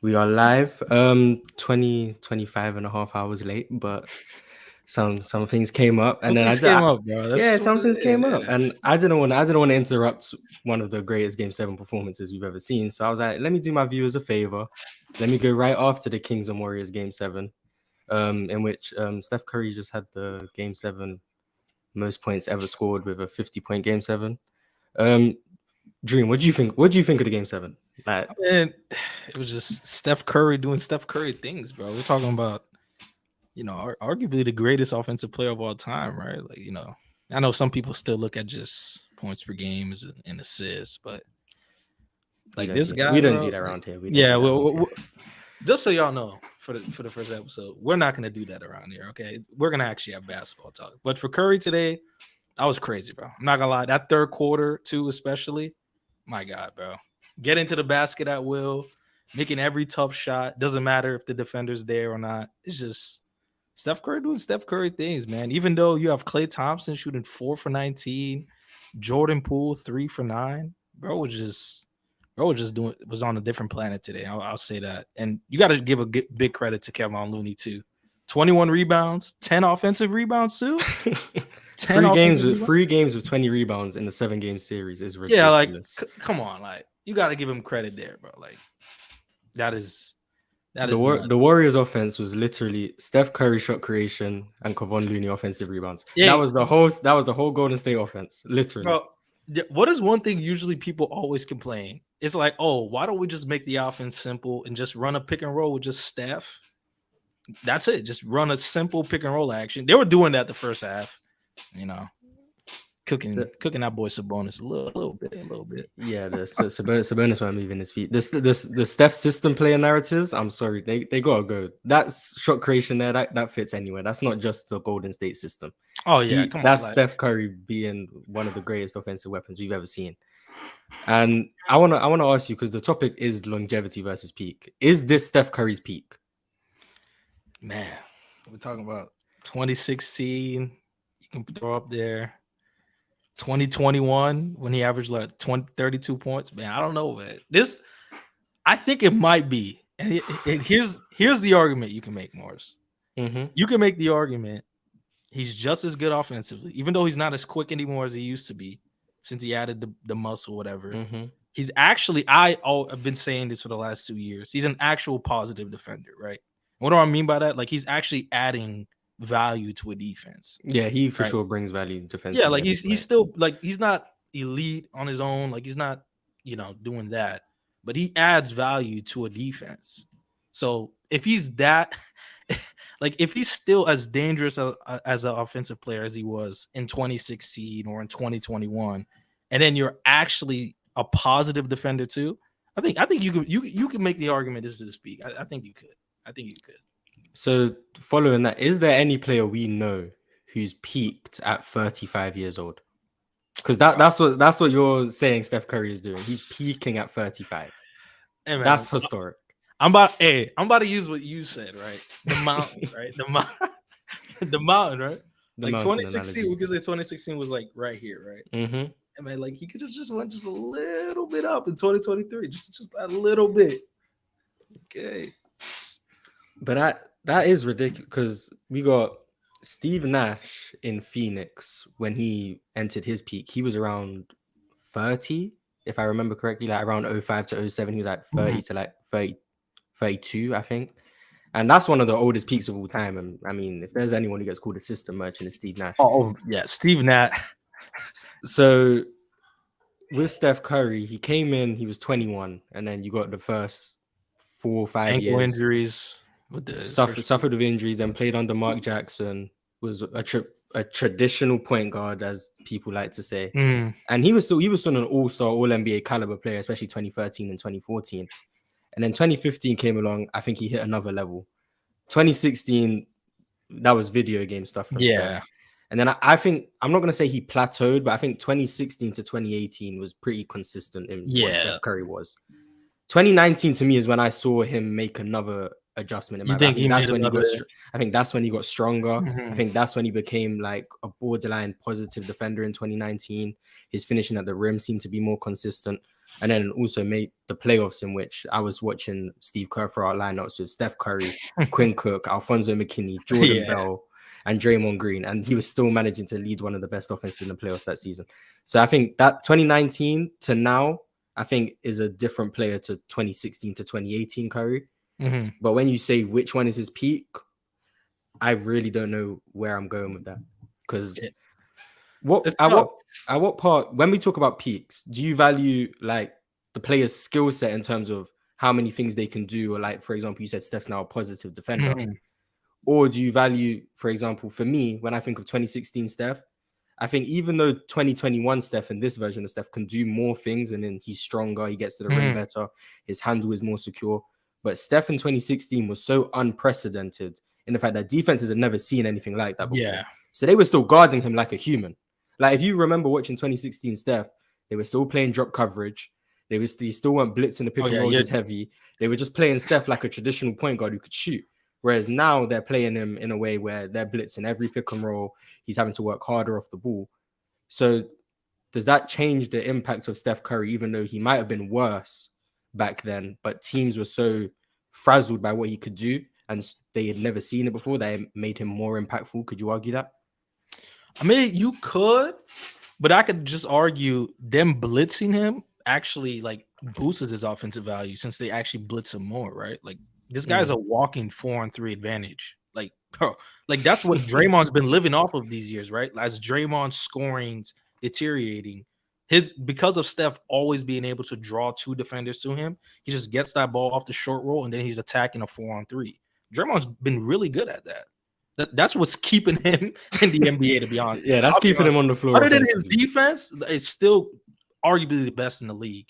We are live, 25 and a half hours late, but some things came up, and then Things came up, bro. That's some what things it is, came up, yeah. and I didn't want to interrupt one of the greatest Game 7 performances we've ever seen. So I was like, let me do my viewers a favor. Let me go right after the Kings and Warriors Game 7, in which Steph Curry just had the Game 7 most points ever scored with a 50-point Game 7. Dream, what do you think? What do you think of the Game 7? Like, And it was just Steph Curry doing Steph Curry things, bro. We're talking about, arguably the greatest offensive player of all time, right? Like, I know some people still look at just points per game and assists, but like this guy, we don't bro, do that around here. Just so y'all know, for the first episode, we're not gonna do that around here. Okay, we're gonna actually have basketball talk. But for Curry today, I was crazy, bro. I'm not gonna lie. That third quarter, too, especially, my God, bro. Get into the basket at will, making every tough shot. Doesn't matter if the defender's there or not. It's just Steph Curry doing Steph Curry things, man. Even though you have Klay Thompson shooting 4 for 19, Jordan Poole 3 for 9, was on a different planet today. I'll say that. And you got to give a big credit to Kevin Looney too. 21 rebounds, 10 offensive rebounds too. 10 three games with 20 rebounds in the 7-game series is ridiculous. Yeah, like come on, like you got to give him credit there, bro. Like that is the Warriors offense was literally Steph Curry shot creation and Kevon Looney offensive rebounds. Yeah, that was the whole Golden State offense, literally. Bro, what is one thing usually people always complain? It's like, oh, why don't we just make the offense simple and just run a pick and roll with just Steph? That's it. Just run a simple pick and roll action. They were doing that the first half, cooking that boy Sabonis a little bit. Yeah, Sabonis weren't moving his feet. The Steph system player narratives, I'm sorry, they gotta go. That's shot creation there. That fits anywhere. That's not just the Golden State system. Oh yeah, that's Steph Curry being one of the greatest offensive weapons we've ever seen. And I wanna ask you, because the topic is longevity versus peak. Is this Steph Curry's peak? Man, we're talking about 2016. You can throw up there. 2021 when he averaged like 32 points. Man, I don't know, man. I think it might be. And here's the argument you can make, Morris. Mm-hmm. You can make the argument he's just as good offensively, even though he's not as quick anymore as he used to be since he added the muscle, whatever. Mm-hmm. He's actually, I've been saying this for the last 2 years. He's an actual positive defender, right? What do I mean by that? Like he's actually adding value to a defense. Yeah, he for sure brings value to defense. Yeah, like he's still like he's not elite on his own, like he's not doing that, but he adds value to a defense. So if he's that, like if he's still as dangerous as an offensive player as he was in 2016 or in 2021, and then you're actually a positive defender too, I think you can make the argument this is his peak. I think you could. So following that, is there any player we know who's peaked at 35 years old? Because that's what you're saying Steph Curry is doing. He's peaking at 35. Hey, man, that's historic. I'm about to use what you said, right? The mountain, right? The mountain, right? The like 2016, analogy. We could say 2016 was like right here, right? Mm-hmm. I mean, like he could have just went just a little bit up in 2023, just a little bit. Okay. But that is ridiculous, because we got Steve Nash in Phoenix when he entered his peak. He was around 30, if I remember correctly, like around 05 to 07. He was like 30 to like 30, 32, I think. And that's one of the oldest peaks of all time. And I mean, if there's anyone who gets called a system merchant, it's Steve Nash. Oh, yeah, Steve Nash. So with Steph Curry, he came in, he was 21, and then you got the first 4 or 5 ankle years. Injuries. Suffered with injuries, then played under Mark Jackson, was a traditional point guard, as people like to say. And he was still an all-star, all-NBA caliber player, especially 2013 and 2014. And then 2015 came along. I think he hit another level. 2016, that was video game stuff from Steph. And then I think, I'm not going to say he plateaued, but I think 2016 to 2018 was pretty consistent in what Steph Curry was. 2019 to me is when I saw him make another adjustment in my life. I think that's when he got stronger. I think that's when he became like a borderline positive defender in 2019. His finishing at the rim seemed to be more consistent. and then also made the playoffs in which I was watching Steve Kerr throw out lineups with Steph Curry, Quinn Cook, Alfonso McKinney, Jordan Bell, and Draymond Green, and he was still managing to lead one of the best offenses in the playoffs that season. So I think that 2019 to now, I think is a different player to 2016 to 2018 Curry. But when you say which one is his peak, I really don't know where I'm going with that. Because at what part, when we talk about peaks, do you value like the player's skill set in terms of how many things they can do? Or like, for example, you said Steph's now a positive defender. Or do you value, for example, for me, when I think of 2016 Steph, I think even though 2021 Steph and this version of Steph can do more things and then he's stronger, he gets to the rim better, his handle is more secure. But Steph in 2016 was so unprecedented in the fact that defenses had never seen anything like that before. Yeah. So they were still guarding him like a human. Like if you remember watching 2016 Steph, they were still playing drop coverage. They still weren't blitzing the pick and rolls as heavy. They were just playing Steph like a traditional point guard who could shoot. Whereas now they're playing him in a way where they're blitzing every pick and roll. He's having to work harder off the ball. So does that change the impact of Steph Curry, even though he might have been worse back then, but teams were so frazzled by what he could do and they had never seen it before that it made him more impactful? Could you argue that? I mean, you could, but I could just argue them blitzing him actually like boosts his offensive value since they actually blitz him more, right? Like this guy's a walking 4-on-3 advantage. Like, bro, like that's what Draymond's been living off of these years, right? As Draymond's scoring's deteriorating, because of Steph always being able to draw two defenders to him, he just gets that ball off the short roll and then he's attacking a 4-on-3. Draymond's been really good at that. That's what's keeping him in the NBA, to be honest. Yeah, that's keeping him on the floor. Other than his defense, it's still arguably the best in the league.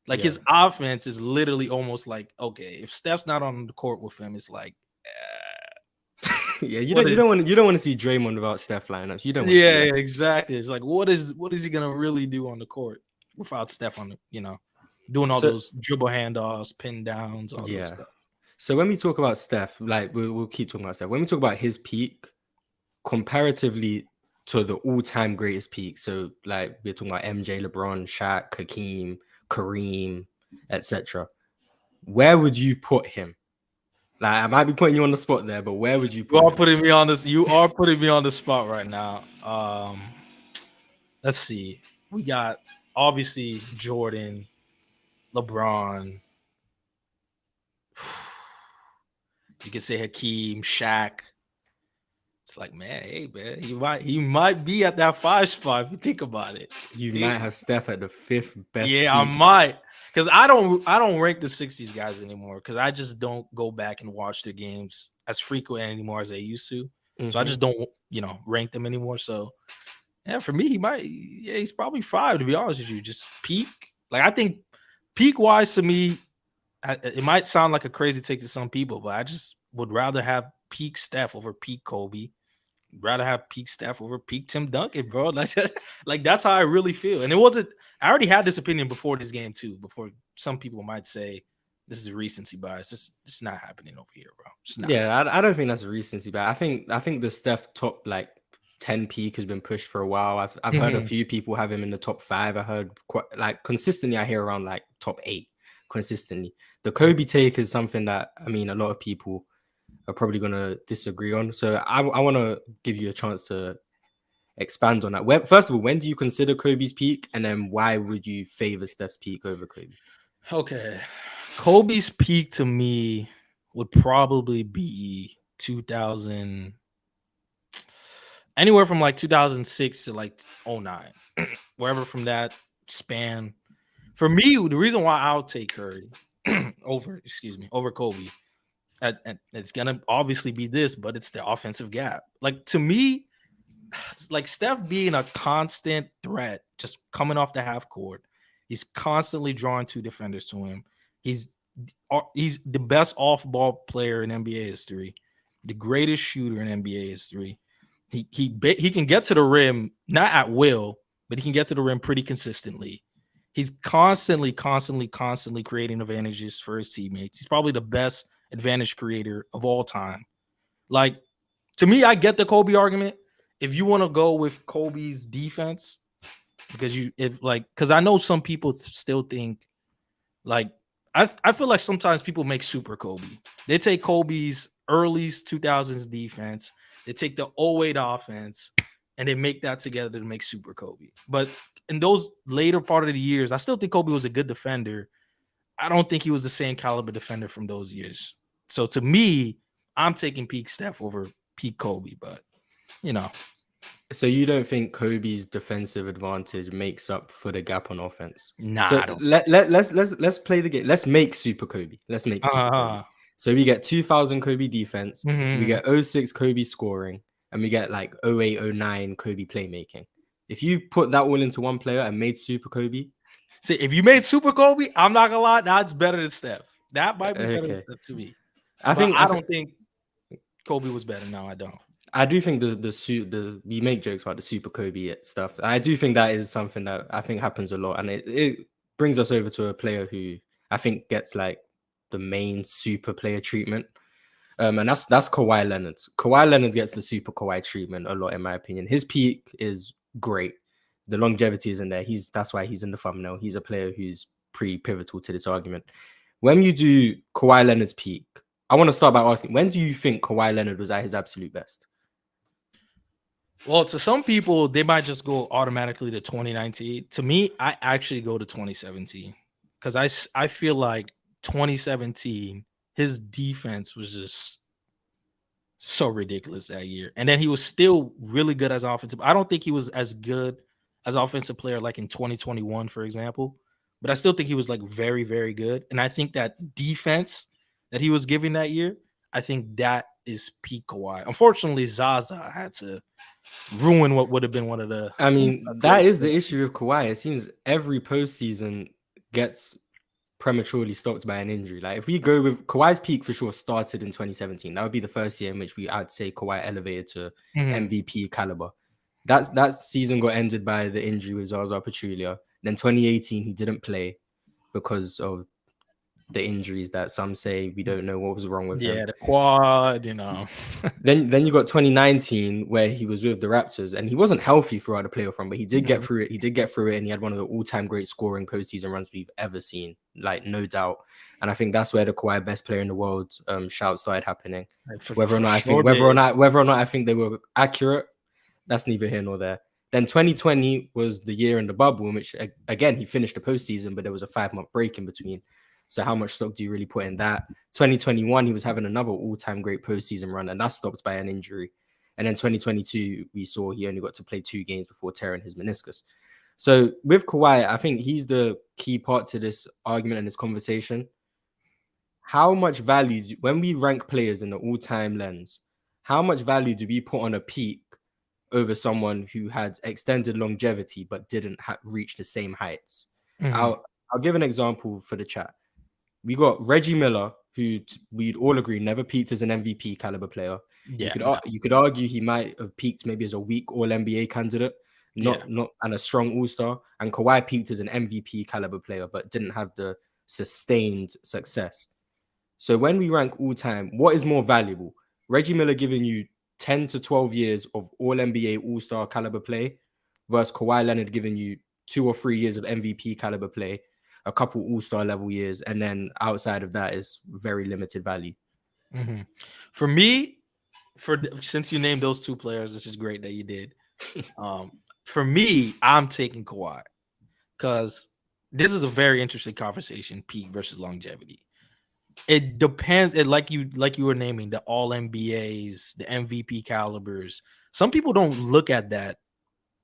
Like his offense is literally almost like, okay, if Steph's not on the court with him, it's like, you don't want to see Draymond without Steph lineups. You don't. Yeah, exactly. It's like, what is he gonna really do on the court without Steph on the, doing all those dribble handoffs, pin downs, all that stuff. So when we talk about Steph, like we'll keep talking about Steph. When we talk about his peak, comparatively to the all-time greatest peak, so like we're talking about MJ, LeBron, Shaq, Hakeem, Kareem, etc. Where would you put him? Like I might be putting you on the spot there, but where would you put him? You are putting me on the spot right now. Let's see. We got obviously Jordan, LeBron. You can say Hakeem, Shaq. It's like, man, hey, man, he might be at that 5 spot if you think about it. You might have Steph at the 5th best. Yeah, peak. I might, because I don't rank the 60s guys anymore because I just don't go back and watch the games as frequent anymore as I used to. So I just don't, rank them anymore. So yeah, for me, he's probably 5 to be honest with you. Just peak, like I think peak wise to me, it might sound like a crazy take to some people, but I just would rather have peak Steph over peak Kobe. Rather have peak Steph over peak Tim Duncan, bro. Like that's how I really feel. And it wasn't. I already had this opinion before this game too. Before some people might say this is a recency bias. It's not happening over here, bro. Yeah, I don't think that's a recency bias. I think the Steph top like 10 peak has been pushed for a while. I've heard a few people have him in the top 5. I heard quite like consistently. I hear around like top 8 consistently. The Kobe take is something that a lot of people are probably going to disagree on. So I want to give you a chance to expand on that. First of all, when do you consider Kobe's peak? And then why would you favor Steph's peak over Kobe? Okay. Kobe's peak to me would probably be 2000, anywhere from like 2006 to like 2009, wherever from that span. For me, the reason why I'll take Curry over Kobe, and it's gonna obviously be this, but it's the offensive gap. Like to me, like Steph being a constant threat, just coming off the half court, he's constantly drawing 2 defenders to him. He's the best off-ball player in NBA history, the greatest shooter in NBA history. He can get to the rim, not at will, but he can get to the rim pretty consistently. He's constantly creating advantages for his teammates. He's probably the best advantage creator of all time. Like, to me, I get the Kobe argument. If you want to go with Kobe's defense, because I know some people still think like I feel like sometimes people make super Kobe. They take Kobe's early 2000s defense, they take the 08 offense, and they make that together to make super Kobe. But in those later part of the years, I still think Kobe was a good defender. I don't think he was the same caliber defender from those years. So to me, I'm taking peak Steph over peak Kobe, but you know. So you don't think Kobe's defensive advantage makes up for the gap on offense? Nah, so I don't. let's play the game. Let's make Super Kobe. Kobe. So we get 2000 Kobe defense, we get 06 Kobe scoring, and we get like 08, 09 Kobe playmaking. If you put that all into one player and made Super Kobe. See, if you made Super Kobe, I'm not gonna lie, that's better than Steph. That might be better than Steph to me. I don't think Kobe was better. No, I don't. I do think we make jokes about the Super Kobe stuff. I do think that is something that I think happens a lot, and it brings us over to a player who I think gets like the main super player treatment, and that's Kawhi Leonard. Kawhi Leonard gets the super Kawhi treatment a lot, in my opinion. His peak is great. The longevity isn't there. That's why he's in the thumbnail. He's a player who's pretty pivotal to this argument. When you do Kawhi Leonard's peak, I want to start by asking, when do you think Kawhi Leonard was at his absolute best? Well, to some people, they might just go automatically to 2019. To me, I actually go to 2017 because I feel like 2017, his defense was just so ridiculous that year. And then he was still really good as offensive. I don't think he was as good as offensive player like in 2021, for example. But I still think he was like very, very good. And I think that defense that he was giving that year, I think that is peak Kawhi. Unfortunately, Zaza had to ruin what would have been one of the. I mean, that is the issue with Kawhi. It seems every postseason gets prematurely stopped by an injury. Like if we go with Kawhi's peak, for sure started in 2017. That would be the first year in which I'd say Kawhi elevated to MVP caliber. That season got ended by the injury with Zaza Pachulia. Then 2018 he didn't play because of the injuries that some say we don't know what was wrong with him. Yeah, the quad, you know. then you got 2019 where he was with the Raptors and he wasn't healthy throughout the playoff run, but he did get through it. He did get through it, and he had one of the all-time great scoring postseason runs we've ever seen, like no doubt. And I think that's where the Kawhi best player in the world shout started happening. Whether or not I think they were accurate, that's neither here nor there. Then 2020 was the year in the bubble in which again he finished the postseason, but there was a 5-month break in between. So how much stock do you really put in that? 2021, he was having another all-time great postseason run, and that stopped by an injury. And then 2022, we saw he only got to play 2 games before tearing his meniscus. So with Kawhi, I think he's the key part to this argument and this conversation. How much value, when we rank players in the all-time lens, how much value do we put on a peak over someone who had extended longevity but didn't reach the same heights? I'll give an example for the chat. We got Reggie Miller, who we'd all agree never peaked as an MVP caliber player. Yeah, you could argue he might have peaked maybe as a weak All-NBA candidate, not and a strong All-Star. And Kawhi peaked as an MVP caliber player, but didn't have the sustained success. So when we rank all time, what is more valuable? Reggie Miller giving you 10 to 12 years of All-NBA All-Star caliber play versus Kawhi Leonard giving you 2 or 3 years of MVP caliber play, a couple all-star level years, and then outside of that is very limited value. For me, since you named those 2 players, which is great that you did. For me, I'm taking Kawhi because this is a very interesting conversation: peak versus longevity. It depends. Like you were naming the All NBAs, the MVP calibers. Some people don't look at that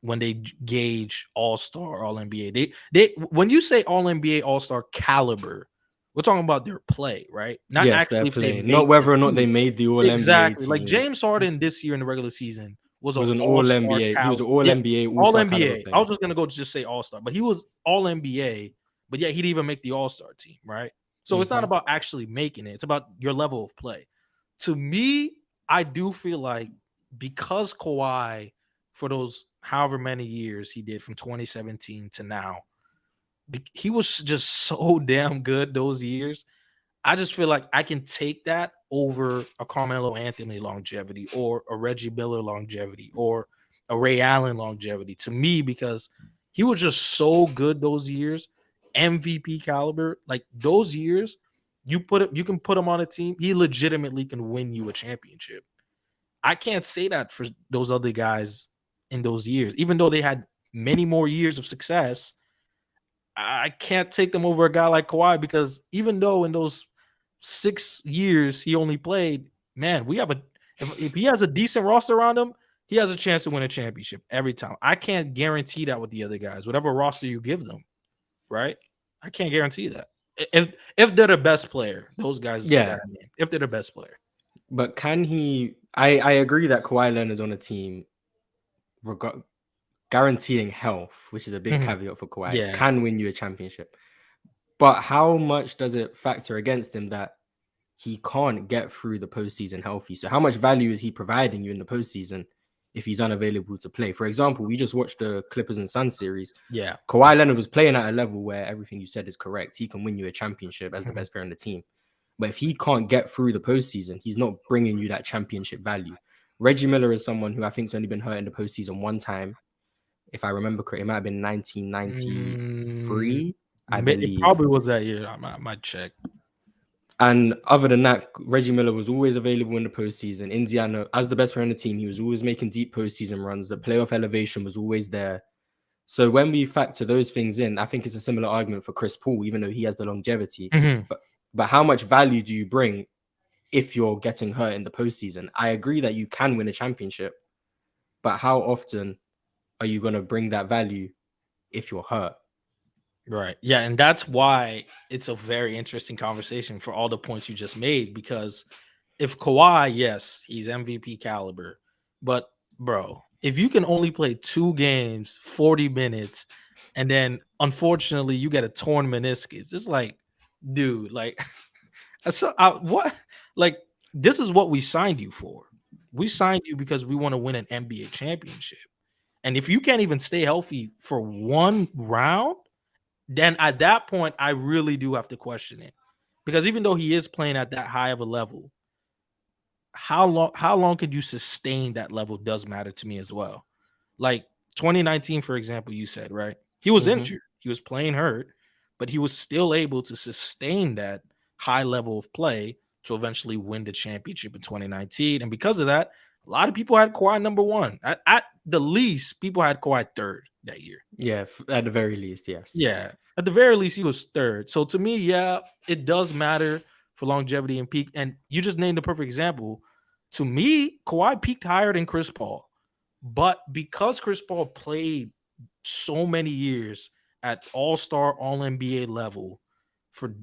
when they gauge All-Star, All-NBA. They when you say All-NBA, All-Star caliber, we're talking about their play, right? Not actually playing, not whether or not they made the All-NBA. Exactly. team. Like James Harden this year in the regular season was an All-NBA. He was an All-NBA, All-NBA. I was just gonna go just say All-Star, but he was All-NBA, but yet he didn't even make the All-Star team, right? So it's not about actually making it, it's about your level of play. To me, I do feel like because Kawhi, for those however many years he did from 2017 to now, he was just so damn good those years. I just feel like I can take that over a Carmelo Anthony longevity or a Reggie Miller longevity or a Ray Allen longevity to me, because He was just so good those years, MVP caliber. Like those years, you can put him on a team. He legitimately can win you a championship. I can't say that for those other guys in those years, even though they had many more years of success. I can't take them over a guy like Kawhi because even though in those 6 years he only played, man, we have if he has a decent roster around him, he has a chance to win a championship every time. I can't guarantee that with the other guys, whatever roster you give them, right? I can't guarantee that. If they're the best player, those guys, Yeah, if they're the best player. But can he? I agree that Kawhi Leonard's on a team, guaranteeing health, which is a big caveat for Kawhi, can win you a championship. But how much does it factor against him that he can't get through the postseason healthy? So how much value is he providing you in the postseason if he's unavailable to play? For example, we just watched the Clippers and Suns series. Yeah. Kawhi Leonard was playing at a level where everything you said is correct. He can win you a championship as the best player on the team. But if he can't get through the postseason, he's not bringing you that championship value. Reggie Miller is someone who I think's only been hurt in the postseason one time. If I remember correctly, it might have been 1993. I believe it probably was that year. I might check. And other than that, Reggie Miller was always available in the postseason. Indiana, as the best player on the team, he was always making deep postseason runs. The playoff elevation was always there. So when we factor those things in, I think it's a similar argument for Chris Paul, even though he has the longevity. But how much value do you bring if you're getting hurt in the postseason? I agree that you can win a championship, but how often are you going to bring that value if you're hurt? Right. Yeah. And that's why it's a very interesting conversation for all the points you just made, because if Kawhi, yes, he's MVP caliber, but bro, if you can only play 2 games, 40 minutes, and then unfortunately you get a torn meniscus, it's like, dude, like, what? Like, this is what we signed you for. We signed you because we want to win an NBA championship. And if you can't even stay healthy for one round, then at that point, I really do have to question it. Because even though he is playing at that high of a level, how long could you sustain that level does matter to me as well. Like 2019, for example, you said, right? He was injured. He was playing hurt, but he was still able to sustain that high level of play to eventually win the championship in 2019. And because of that, a lot of people had Kawhi number 1. At the least, people had Kawhi 3rd that year. Yeah, at the very least, yes. Yeah, at the very least, he was 3rd. So to me, yeah, it does matter for longevity and peak. And you just named the perfect example. To me, Kawhi peaked higher than Chris Paul. But because Chris Paul played so many years at all-star, all-NBA level for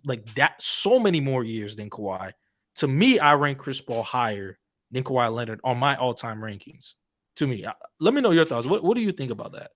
like that, so many more years than Kawhi, to me, I rank Chris Paul higher than Kawhi Leonard on my all-time rankings. To me, let me know your thoughts. What do you think about that?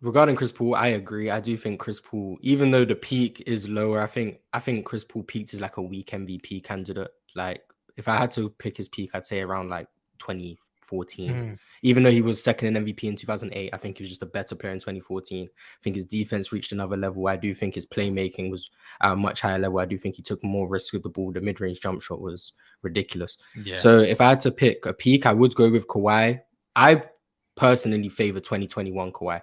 Regarding Chris Paul, I agree. I do think Chris Paul, even though the peak is lower, I think Chris Paul peaked as like a weak MVP candidate. Like if I had to pick his peak, I'd say around like 2014. Even though he was second in MVP in 2008, I think he was just a better player in 2014. I think his defense reached another level. I do think his playmaking was at a much higher level. I do think he took more risk with the ball. The mid-range jump shot was ridiculous. Yeah. So if I had to pick a peak, I would go with Kawhi. I personally favor 2021 Kawhi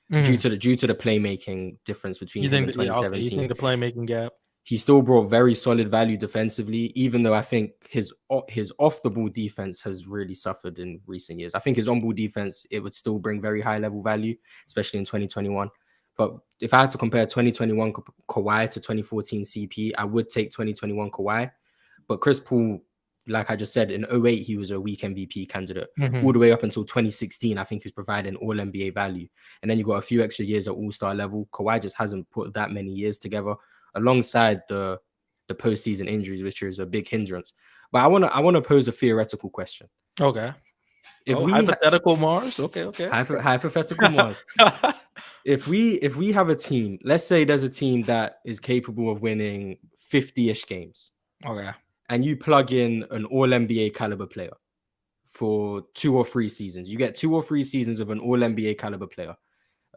due to the playmaking difference between him and 2017. You think the playmaking gap? He still brought very solid value defensively, even though I think his off the ball defense has really suffered in recent years. I think his on ball defense, it would still bring very high level value, especially in 2021. But if I had to compare 2021 Kawhi to 2014 CP, I would take 2021 Kawhi. But Chris Paul, like I just said, in 2008, he was a weak MVP candidate. All the way up until 2016, I think he was providing all NBA value. And then you got a few extra years at all-star level. Kawhi just hasn't put that many years together, alongside the postseason injuries, which is a big hindrance. But I want to pose a theoretical question. Okay. Hypothetical Mars. Okay. Hypothetical Mars. If we have a team, let's say there's a team that is capable of winning 50-ish games. Okay. And you plug in an all-NBA caliber player for 2 or 3 seasons. You get 2 or 3 seasons of an all-NBA caliber player.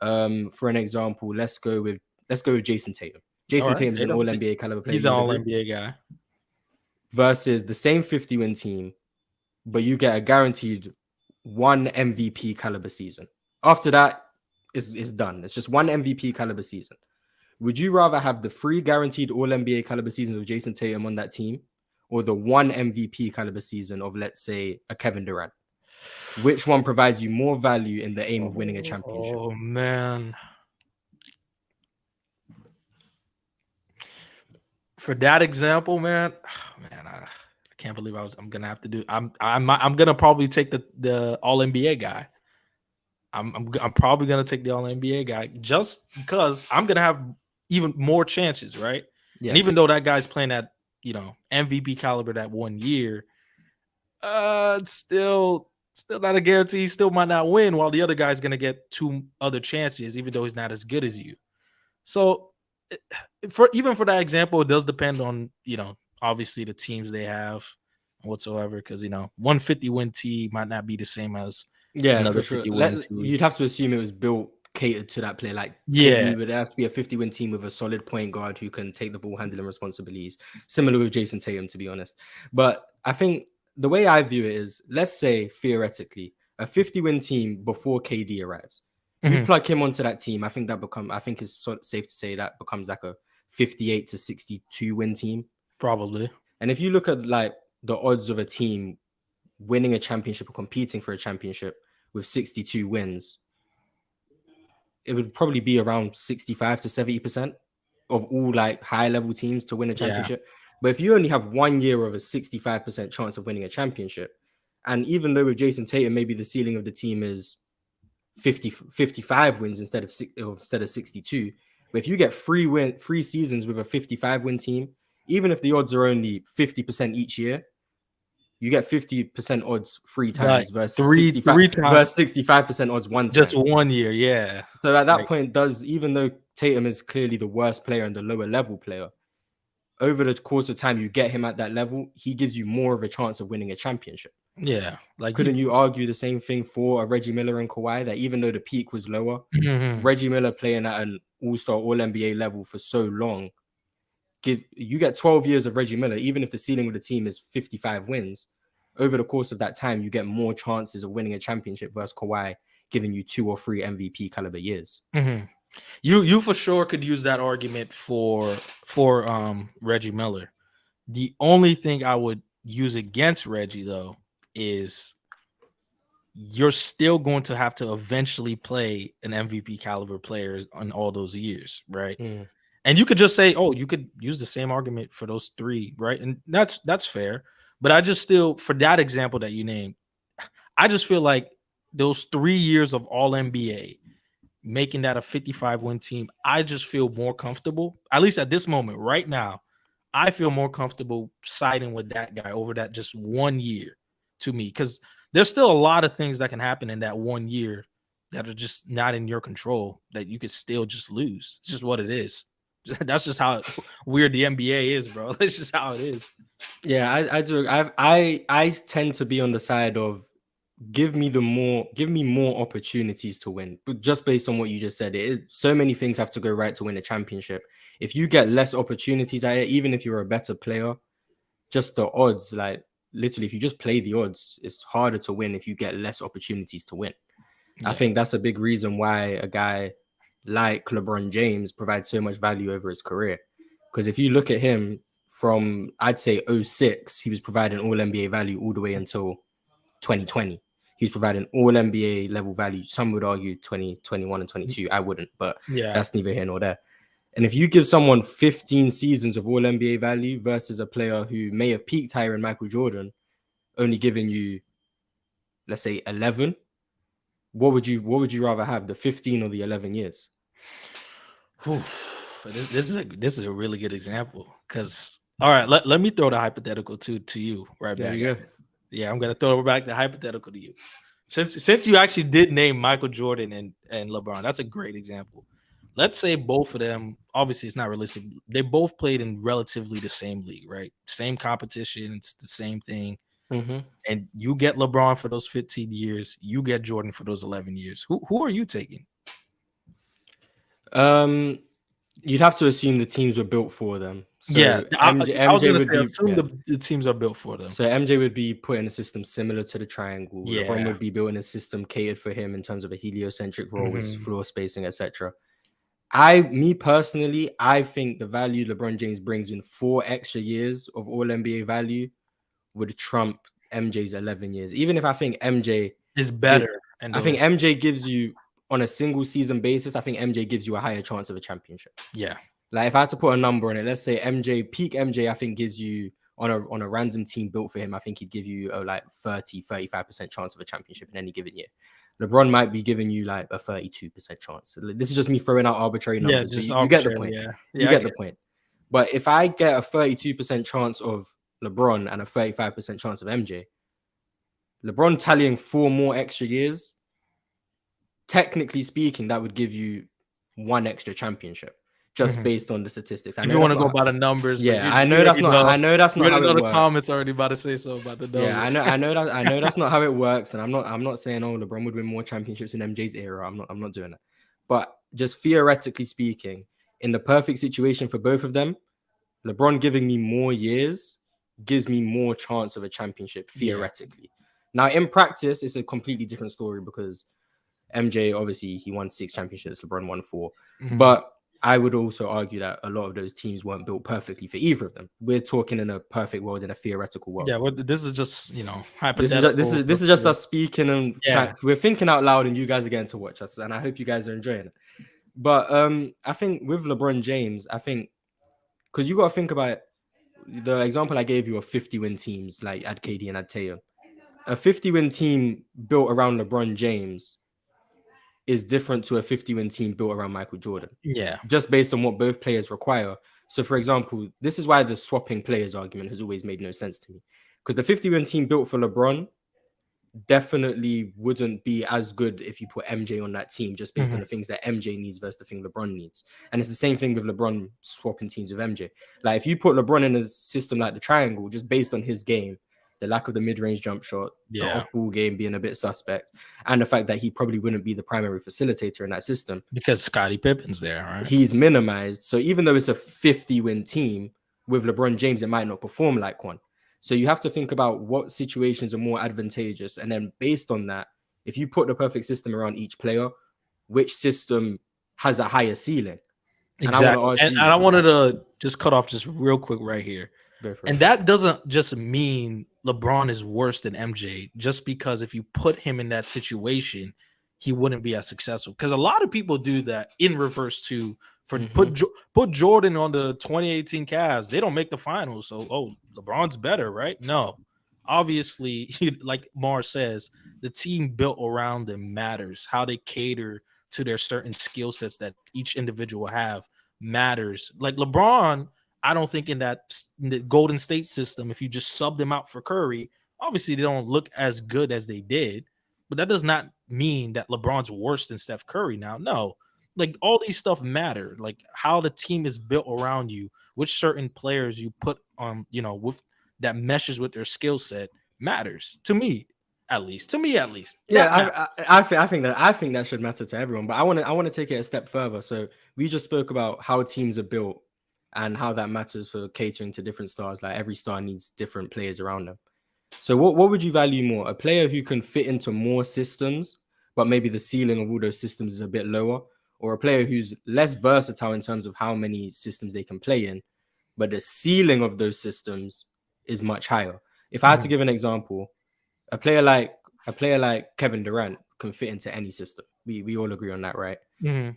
For an example, let's go with Jason Tatum. Tatum's an all-NBA caliber player. He's an all-NBA guy. Versus the same 50-win team, but you get a guaranteed 1 MVP caliber season. After that, is done. It's just one MVP caliber season. Would you rather have the 3 guaranteed All-NBA caliber seasons of Jason Tatum on that team, or the 1 MVP caliber season of, let's say, a Kevin Durant? Which one provides you more value in the aim of winning a championship? Oh, man. For that example, man, I can't believe I'm gonna have to do. I'm gonna probably take the All NBA guy. I'm probably gonna take the All NBA guy just because I'm gonna have even more chances, right? Yes. And even though that guy's playing at MVP caliber that 1 year, it's still not a guarantee. He still might not win, while the other guy's gonna get 2 other chances, even though he's not as good as you. So for that example, it does depend on obviously the teams they have and whatsoever, because 150 win team might not be the same as another for sure. 50 win team. You'd have to assume it was built catered to that player. Like KD would have to be a 50 win team with a solid point guard who can take the ball handling responsibilities, similar with Jason Tatum, to be honest. But I think the way I view it is, let's say theoretically a 50 win team before KD arrives. You plug him onto that team, I think it's safe to say that becomes like a 58 to 62 win team. Probably. And if you look at like the odds of a team winning a championship or competing for a championship with 62 wins, it would probably be around 65 to 70% of all like high level teams to win a championship. Yeah. But if you only have 1 year of a 65% chance of winning a championship, and even though with Jason Tatum, maybe the ceiling of the team is 55 wins instead of 62, but if you get 3 seasons with a 55 win team, even if the odds are only 50% each year, you get 50% odds 3 times versus 65% odds 1 time. Just 1 year, yeah. So at that point, even though Tatum is clearly the worst player and the lower level player, over the course of time you get him at that level, he gives you more of a chance of winning a championship. Yeah. Couldn't you argue the same thing for a Reggie Miller and Kawhi, that even though the peak was lower, Reggie Miller playing at an all-star, all-NBA level for so long, you get 12 years of Reggie Miller, even if the ceiling of the team is 55 wins, over the course of that time, you get more chances of winning a championship versus Kawhi, giving you 2 or 3 MVP caliber years. You for sure could use that argument for Reggie Miller. The only thing I would use against Reggie, though, is you're still going to have to eventually play an MVP caliber player on all those years, right? And you could just say, oh, you could use the same argument for those 3, right? And that's fair. But I just still, for that example that you named, I just feel like those 3 years of all NBA, making that a 55 win team, I just feel more comfortable, at least at this moment right now. I feel more comfortable siding with that guy over that just 1 year, to me, because there's still a lot of things that can happen in that 1 year that are just not in your control, that you could still just lose. It's just what it is. That's just how weird the NBA is, bro. That's just how it is. Yeah, I do. I tend to be on the side of give me more opportunities to win. But just based on what you just said, so many things have to go right to win a championship. If you get less opportunities at it, even if you're a better player, just the odds, like literally, if you just play the odds, it's harder to win if you get less opportunities to win. Yeah. I think that's a big reason why a guy like LeBron James provides so much value over his career. Because if you look at him from, I'd say 06, he was providing all NBA value all the way until 2020. He's providing all NBA level value. Some would argue 2021 and 22. I wouldn't, but that's neither here nor there. And if you give someone 15 seasons of all NBA value versus a player who may have peaked higher in Michael Jordan, only giving you, let's say, 11, what would you rather have, the 15 or the 11 years? This is a really good example, because all right, let me throw the hypothetical to you right back. Yeah, I'm gonna throw back the hypothetical to you. Since you actually did name Michael Jordan and LeBron, that's a great example. Let's say both of them, obviously it's not realistic, they both played in relatively the same league, right? Same competition, it's the same thing. And you get LeBron for those 15 years, you get Jordan for those 11 years. Who are you taking? You'd have to assume the teams were built for them. So yeah, MJ would be assume the teams are built for them. So MJ would be put in a system similar to the triangle. Yeah. LeBron would be built in a system catered for him in terms of a heliocentric role with floor spacing, etc. Me personally, I think the value LeBron James brings in 4 extra years of all NBA value would trump MJ's 11 years. Even if I think MJ is better. I think MJ gives you, on a single season basis, I think MJ gives you a higher chance of a championship. Yeah. Like if I had to put a number on it, let's say peak MJ, I think gives you on a random team built for him, I think he'd give you a like 30-35% chance of a championship in any given year. LeBron might be giving you like a 32% chance. So this is just me throwing out arbitrary numbers. Yeah, you get the point. Yeah. You get the point. But if I get a 32% chance of LeBron and a 35% chance of MJ, LeBron tallying 4 more extra years, technically speaking, that would give you 1 extra championship. Just based on the statistics. I know you want to go by the numbers. Yeah, I know that's not how it works. The comments already about to say so about the numbers. Yeah, I know that's not how it works. And I'm not saying LeBron would win more championships in MJ's era. I'm not doing that. But just theoretically speaking, in the perfect situation for both of them, LeBron giving me more years gives me more chance of a championship theoretically. Yeah. Now in practice, it's a completely different story because MJ obviously he won 6 championships, LeBron won 4. But I would also argue that a lot of those teams weren't built perfectly for either of them. We're talking in a perfect world, in a theoretical world. Yeah, well, this is just, hypothetical. This is just us speaking and we're thinking out loud, and you guys are getting to watch us, and I hope you guys are enjoying it. But I think with LeBron James, because you got to think about the example I gave you of 50-win teams like Ad KD and Ad Tatum. A 50-win team built around LeBron James is different to a 50-win team built around Michael Jordan. Yeah. Just based on what both players require. So, for example, this is why the swapping players argument has always made no sense to me. Because the 50-win team built for LeBron definitely wouldn't be as good if you put MJ on that team, just based on the things that MJ needs versus the thing LeBron needs. And it's the same thing with LeBron swapping teams with MJ. Like, if you put LeBron in a system like the triangle, just based on his game, the lack of the mid-range jump shot, the off-ball game being a bit suspect, and the fact that he probably wouldn't be the primary facilitator in that system. Because Scottie Pippen's there, right? He's minimized. So even though it's a 50-win team, with LeBron James, it might not perform like one. So you have to think about what situations are more advantageous. And then based on that, if you put the perfect system around each player, which system has a higher ceiling? Exactly. And I wanted to just cut off just real quick right here. And that doesn't just mean LeBron is worse than MJ just because if you put him in that situation, he wouldn't be as successful. Because a lot of people do that in reverse too. Put Jordan on the 2018 Cavs. They don't make the finals. So, LeBron's better, right? No. Obviously, like Mars says, the team built around them matters. How they cater to their certain skill sets that each individual have matters. Like LeBron, I don't think in the Golden State system, if you just sub them out for Curry, obviously they don't look as good as they did, but that does not mean that LeBron's worse than Steph Curry now. No, like all these stuff matter, like how the team is built around you, which certain players you put on, with that meshes with their skill set matters to me, at least. Yeah, I think that should matter to everyone, but I want to take it a step further. So we just spoke about how teams are built and how that matters for catering to different stars. Like every star needs different players around them. So what would you value more? A player who can fit into more systems, but maybe the ceiling of all those systems is a bit lower, or a player who's less versatile in terms of how many systems they can play in, but the ceiling of those systems is much higher? If I had to give an example, a player like Kevin Durant can fit into any system. We all agree on that, right?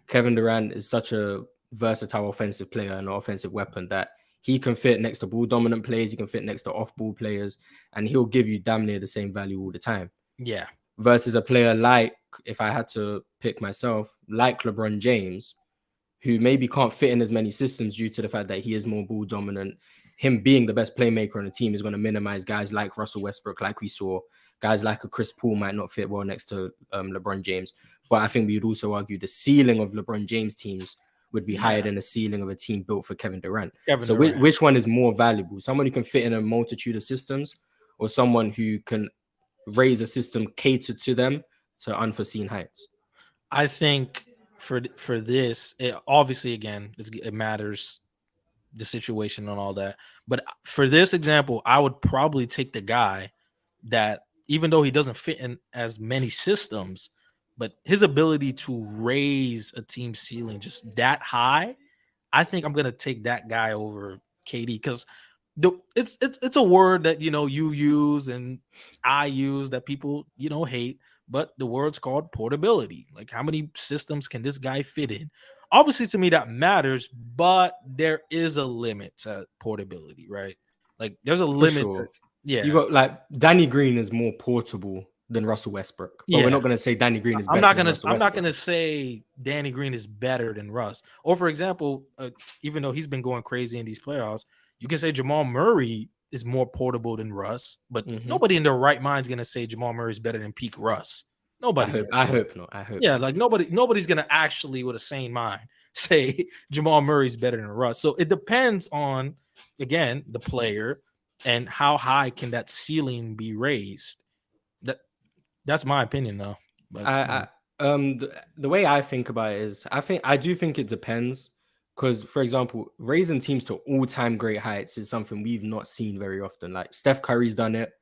Kevin Durant is such a versatile offensive player and an offensive weapon that he can fit next to ball dominant players, he can fit next to off ball players, and he'll give you damn near the same value all the time. Yeah. Versus a player like, if I had to pick myself, like LeBron James, who maybe can't fit in as many systems due to the fact that he is more ball dominant. Him being the best playmaker on the team is going to minimize guys like Russell Westbrook, like we saw. Guys like a Chris Paul might not fit well next to LeBron James. But I think we would also argue the ceiling of LeBron James teams would be higher than the ceiling of a team built for Kevin Durant. Which one is more valuable? Someone who can fit in a multitude of systems, or someone who can raise a system catered to them to unforeseen heights? I think for this, it obviously again it matters the situation and all that. But for this example, I would probably take the guy that even though he doesn't fit in as many systems, but his ability to raise a team ceiling just that high, I think I'm gonna take that guy over KD because it's a word that you use and I use that people hate, but the word's called portability. Like how many systems can this guy fit in? Obviously, to me that matters, but there is a limit to portability, right? Like there's a For limit to sure. You yeah. got like Danny Green is more portable than Russell Westbrook, but we're Yeah. not going to say Danny Green is I'm better not than gonna Russell I'm not Westbrook. gonna say Danny Green is better than Russ. Or for example, even though he's been going crazy in these playoffs, you can say Jamal Murray is more portable than Russ, but nobody in their right mind is gonna say Jamal Murray is better than peak Russ. Nobody's gonna I say that. hope not. I hope Yeah, not. like nobody's gonna actually with a sane mind say Jamal Murray's better than Russ. So it depends on again the player and how high can that ceiling be raised. That's my opinion though. But The way I think about it is I do think it depends because, for example, raising teams to all-time great heights is something we've not seen very often. Like Steph Curry's done it,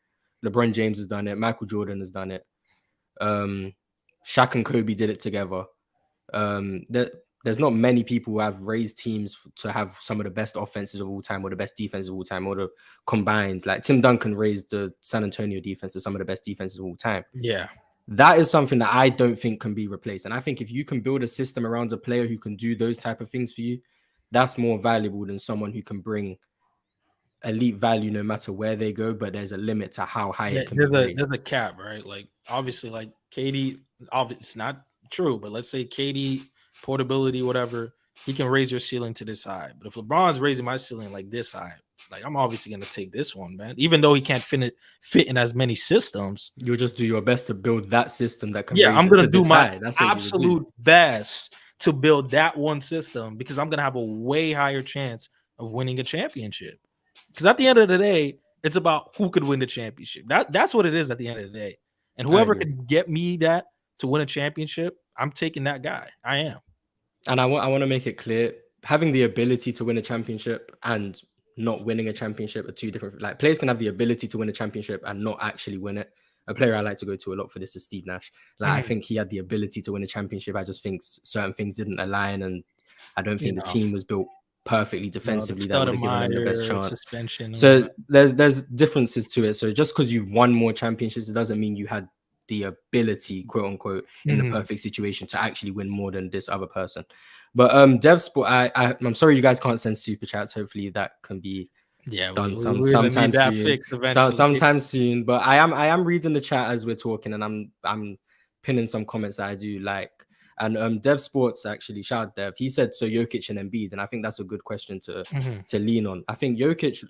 LeBron James has done it, Michael Jordan has done it. Shaq and Kobe did it together. There's not many people who have raised teams to have some of the best offenses of all time or the best defenses of all time or the combined. Like Tim Duncan raised the San Antonio defense to some of the best defenses of all time. yeah. That is something that I don't think can be replaced. And I think if you can build a system around a player who can do those type of things for you, that's more valuable than someone who can bring elite value no matter where they go, but there's a limit to how high it can be raised. There's a cap, right? Like obviously, like KD, obviously it's not true, but let's say KD portability, whatever, he can raise your ceiling to this high. But if LeBron's raising my ceiling like this high, like I'm obviously gonna take this one, man. Even though he can't fit in as many systems, You'll just do your best to build that system that can yeah, raise I'm it gonna to do this my high. That's what you would do. absolute best to build that one system because I'm gonna have a way higher chance of winning a championship. Because at the end of the day, it's about who could win the championship. That's what it is at the end of the day. And whoever can get me that to win a championship, I'm taking that guy. I am. And I want to make it clear, having the ability to win a championship and not winning a championship are two different. Like players can have the ability to win a championship and not actually win it. A player I like to go to a lot for this is Steve Nash. Like I think he had the ability to win a championship. I just think certain things didn't align, and I don't think the team was built perfectly defensively that would have given them the best chance. Suspension. So there's differences to it. So just because you won more championships, it doesn't mean you had the ability, quote unquote, in the perfect situation to actually win more than this other person. But Dev Sport, I'm sorry you guys can't send super chats. Hopefully that can be done sometime soon. Sometime soon. But I am reading the chat as we're talking, and I'm pinning some comments that I do like. And Dev Sports, actually, shout out Dev. He said so Jokic and Embiid, and I think that's a good question to lean on. I think Jokic,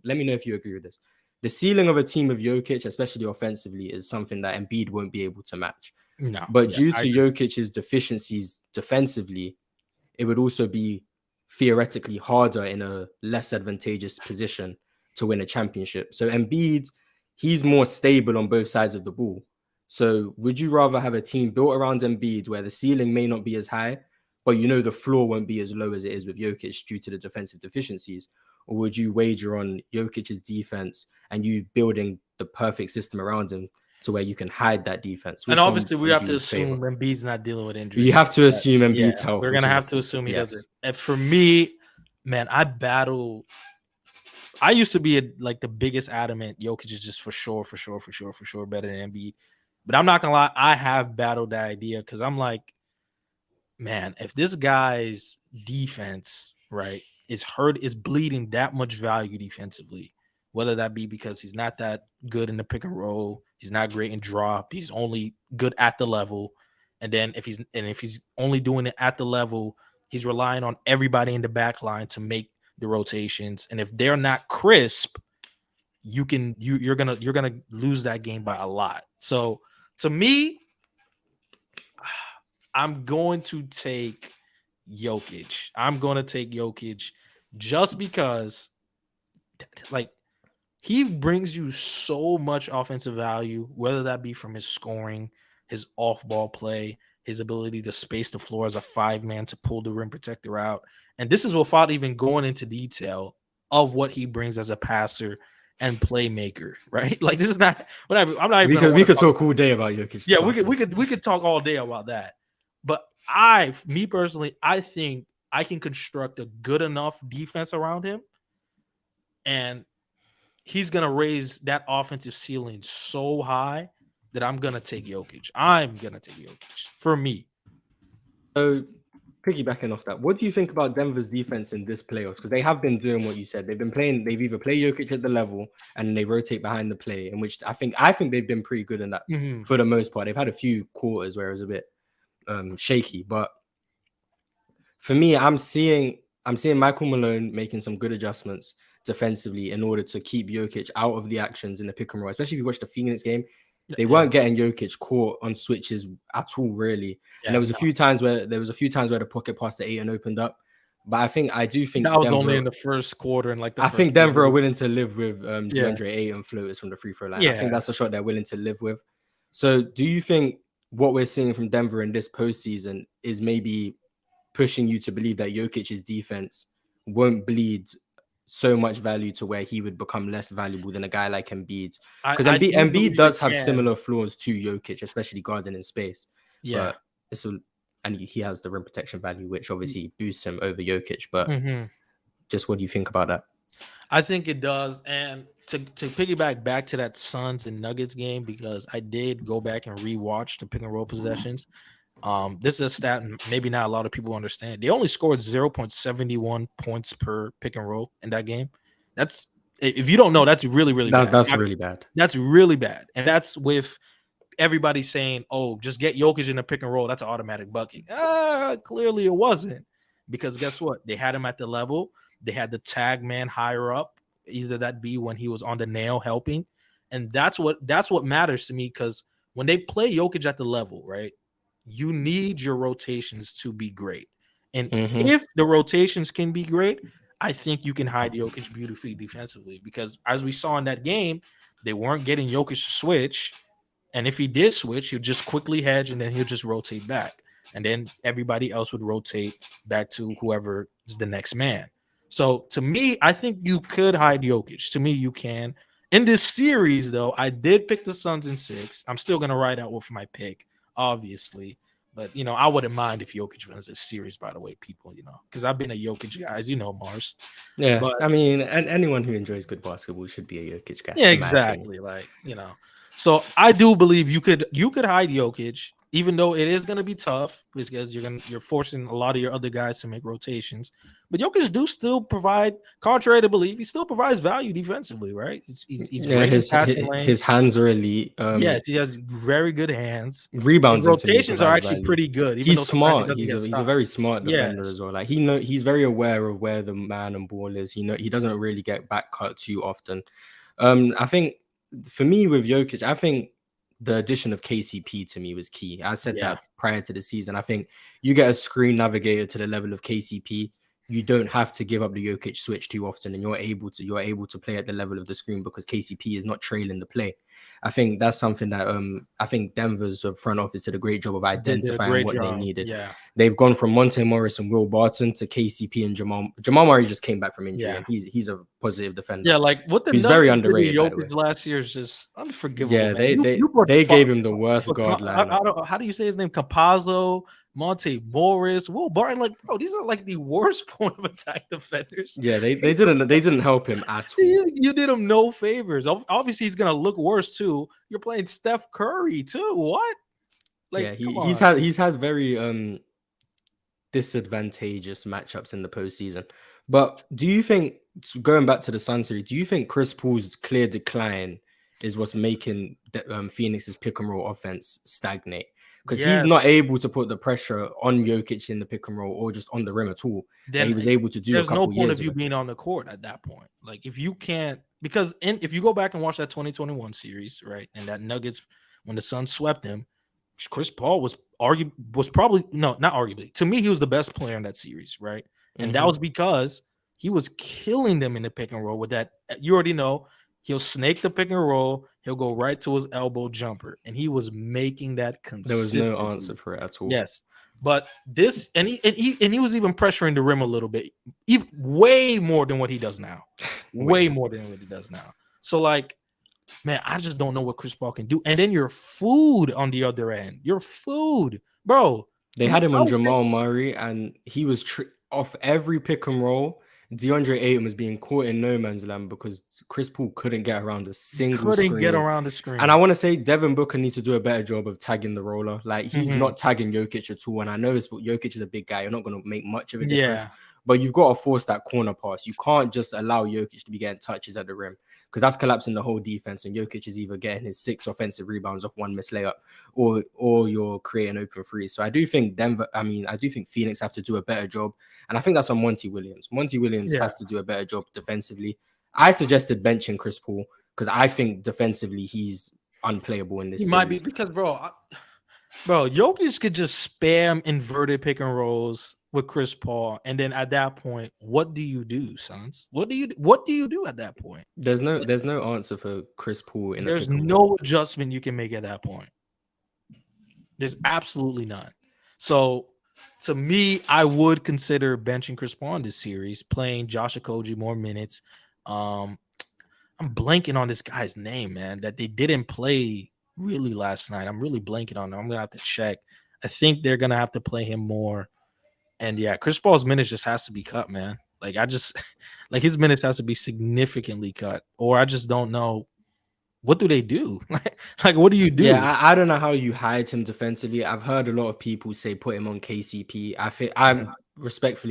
let me know if you agree with this. The ceiling of a team of Jokic, especially offensively, is something that Embiid won't be able to match. No, but due to Jokic's deficiencies defensively, it would also be theoretically harder in a less advantageous position to win a championship. So Embiid, he's more stable on both sides of the ball. So would you rather have a team built around Embiid where the ceiling may not be as high, but the floor won't be as low as it is with Jokic due to the defensive deficiencies? Or would you wager on Jokic's defense and you building the perfect system around him to where you can hide that defense? And obviously we have to assume Embiid's not dealing with injuries. You have to assume Embiid's health. We're going to have to assume he doesn't. And for me, man, I used to be the biggest adamant Jokic is just for sure better than Embiid. But I'm not going to lie, I have battled that idea because I'm like, man, if this guy's defense, right, is bleeding that much value defensively, whether that be because he's not that good in the pick and roll, he's not great in drop, he's only good at the level, and then if he's only doing it at the level, he's relying on everybody in the back line to make the rotations, and if they're not crisp, you're gonna lose that game by a lot. So to me, I'm going to take Jokic. I'm going to take Jokic just because, he brings you so much offensive value, whether that be from his scoring, his off-ball play, his ability to space the floor as a 5-man to pull the rim protector out. And this is without even going into detail of what he brings as a passer and playmaker, right? Like this is not. I'm not even. We could talk all day about Jokic. Yeah, we could talk all day about that. But me personally, I think I can construct a good enough defense around him, and he's gonna raise that offensive ceiling so high that I'm gonna take Jokic. For me. So piggybacking off that, what do you think about Denver's defense in this playoffs? Because they have been doing what you said. They've either played Jokic at the level and they rotate behind the play, in which I think they've been pretty good in that for the most part. They've had a few quarters where it was a bit shaky, but for me, I'm seeing Michael Malone making some good adjustments defensively in order to keep Jokic out of the actions in the pick and roll. Especially if you watch the Phoenix game, they weren't getting Jokic caught on switches at all, really. And there was a few times where the pocket pass to Ayton opened up. But I do think that was only in the first quarter, and I think Denver are willing to live with DeAndre Ayton floaters from the free throw line. I think that's a shot they're willing to live with. So, do you think what we're seeing from Denver in this postseason is maybe pushing you to believe that Jokic's defense won't bleed so much value to where he would become less valuable than a guy like Embiid? Because Embiid does have similar flaws to Jokic, especially guarding in space. Yeah. But and he has the rim protection value, which obviously boosts him over Jokic. But just what do you think about that? I think it does. And to piggyback back to that Suns and Nuggets game, because I did go back and rewatch the pick and roll possessions. This is a stat maybe not a lot of people understand. They only scored 0.71 points per pick and roll in that game. That's, if you don't know, that's really, really bad. That's really bad. That's really bad. And that's with everybody saying, oh, just get Jokic in a pick and roll. That's an automatic bucket. Clearly it wasn't, because guess what? They had him at the level. They had the tag man higher up, either that be when he was on the nail helping. And that's what matters to me, because when they play Jokic at the level, right, you need your rotations to be great. And if the rotations can be great, I think you can hide Jokic beautifully defensively, because as we saw in that game, they weren't getting Jokic to switch. And if he did switch, he'll just quickly hedge and then he'll just rotate back. And then everybody else would rotate back to whoever is the next man. So to me, I think you could hide Jokic. To me, you can. In this series, though, I did pick the Suns in 6. I'm still going to ride out with my pick, obviously. But, I wouldn't mind if Jokic wins this series, by the way, people, because I've been a Jokic guy, as you know, Mars. Yeah, but, I mean, and anyone who enjoys good basketball should be a Jokic guy. Yeah, exactly. So I do believe you could hide Jokic, even though it is going to be tough, because you're forcing a lot of your other guys to make rotations. But Jokic do still provide, contrary to belief, he still provides value defensively, right? He's great. His hands are elite. Yes, he has very good hands. Rebounds, rotations are actually pretty good. He's smart. He's a very smart defender as well. Like he's very aware of where the man and ball is. He doesn't really get back cut too often. I think for me with Jokic, I think the addition of KCP to me was key. I said that prior to the season. I think you get a screen navigator to the level of KCP, you don't have to give up the Jokic switch too often, and you're able to play at the level of the screen because KCP is not trailing the play. I think that's something that I think Denver's front office did a great job of identifying what they needed. Yeah. They've gone from Monte Morris and Will Barton to KCP and Jamal Murray just came back from injury, and he's a positive defender. Yeah, like what the he's very underrated. Jokic last year is just unforgivable. Yeah, they gave him the worst guard line. How do you say his name? Campazzo, Monte Morris, Will Barton. Like, bro, these are like the worst point of attack defenders. Yeah, they didn't help him at all. You did him no favors. Obviously, he's gonna look worse too. You're playing Steph Curry too. What? Like, he's had very disadvantageous matchups in the postseason. But do you think, going back to the Sun series, do you think Chris Paul's clear decline is what's making Phoenix's pick and roll offense stagnate? Because he's not able to put the pressure on Jokic in the pick and roll or just on the rim at all. Then he was able to do. There's no point of you being on the court at that point. Like, if you can't, because if you go back and watch that 2021 series, right, and that Nuggets when the Suns swept them, Chris Paul was probably not arguably. To me, he was the best player in that series, right? And that was because he was killing them in the pick and roll with that. You already know he'll snake the pick and roll. he'll go right to his elbow jumper, and he was making that consistently. There was no answer for it at all. Yes, but this and he was even pressuring the rim a little bit, even way more than what he does now. Way more than what he does now. So like, man, I just don't know what Chris Paul can do. And then your food on the other end, your food, bro. They had him on Jamal Murray, and he was off every pick and roll. DeAndre Ayton was being caught in no man's land because Chris Paul couldn't get around a single screen. Get around the screen. And I want to say Devin Booker needs to do a better job of tagging the roller. Like, he's not tagging Jokic at all. And I know Jokic is a big guy. You're not going to make much of a difference. Yeah. But you've got to force that corner pass. You can't just allow Jokic to be getting touches at the rim, because that's collapsing the whole defense. And Jokic is either getting his 6 offensive rebounds off one missed layup, or you're creating open threes. So I do think Phoenix have to do a better job. And I think that's on Monty Williams. Monty Williams has to do a better job defensively. I suggested benching Chris Paul because I think defensively he's unplayable in this series. Might be because, bro, Jokic could just spam inverted pick and rolls with Chris Paul, and then at that point, what do you do, sons? What do you do at that point? There's no answer for Chris Paul. There's no adjustment you can make at that point. There's absolutely none. So to me, I would consider benching Chris Paul in this series, playing Josh Okogie more minutes. I'm blanking on this guy's name, man, that they didn't play really last night. I'm really blanking on him. I'm gonna have to check. I think they're gonna have to play him more. And yeah, Chris Paul's minutes just has to be cut, man. Like, his minutes has to be significantly cut, or I just don't know. What do they do? Like, what do you do? Yeah, I don't know how you hide him defensively. I've heard a lot of people say put him on KCP. I think I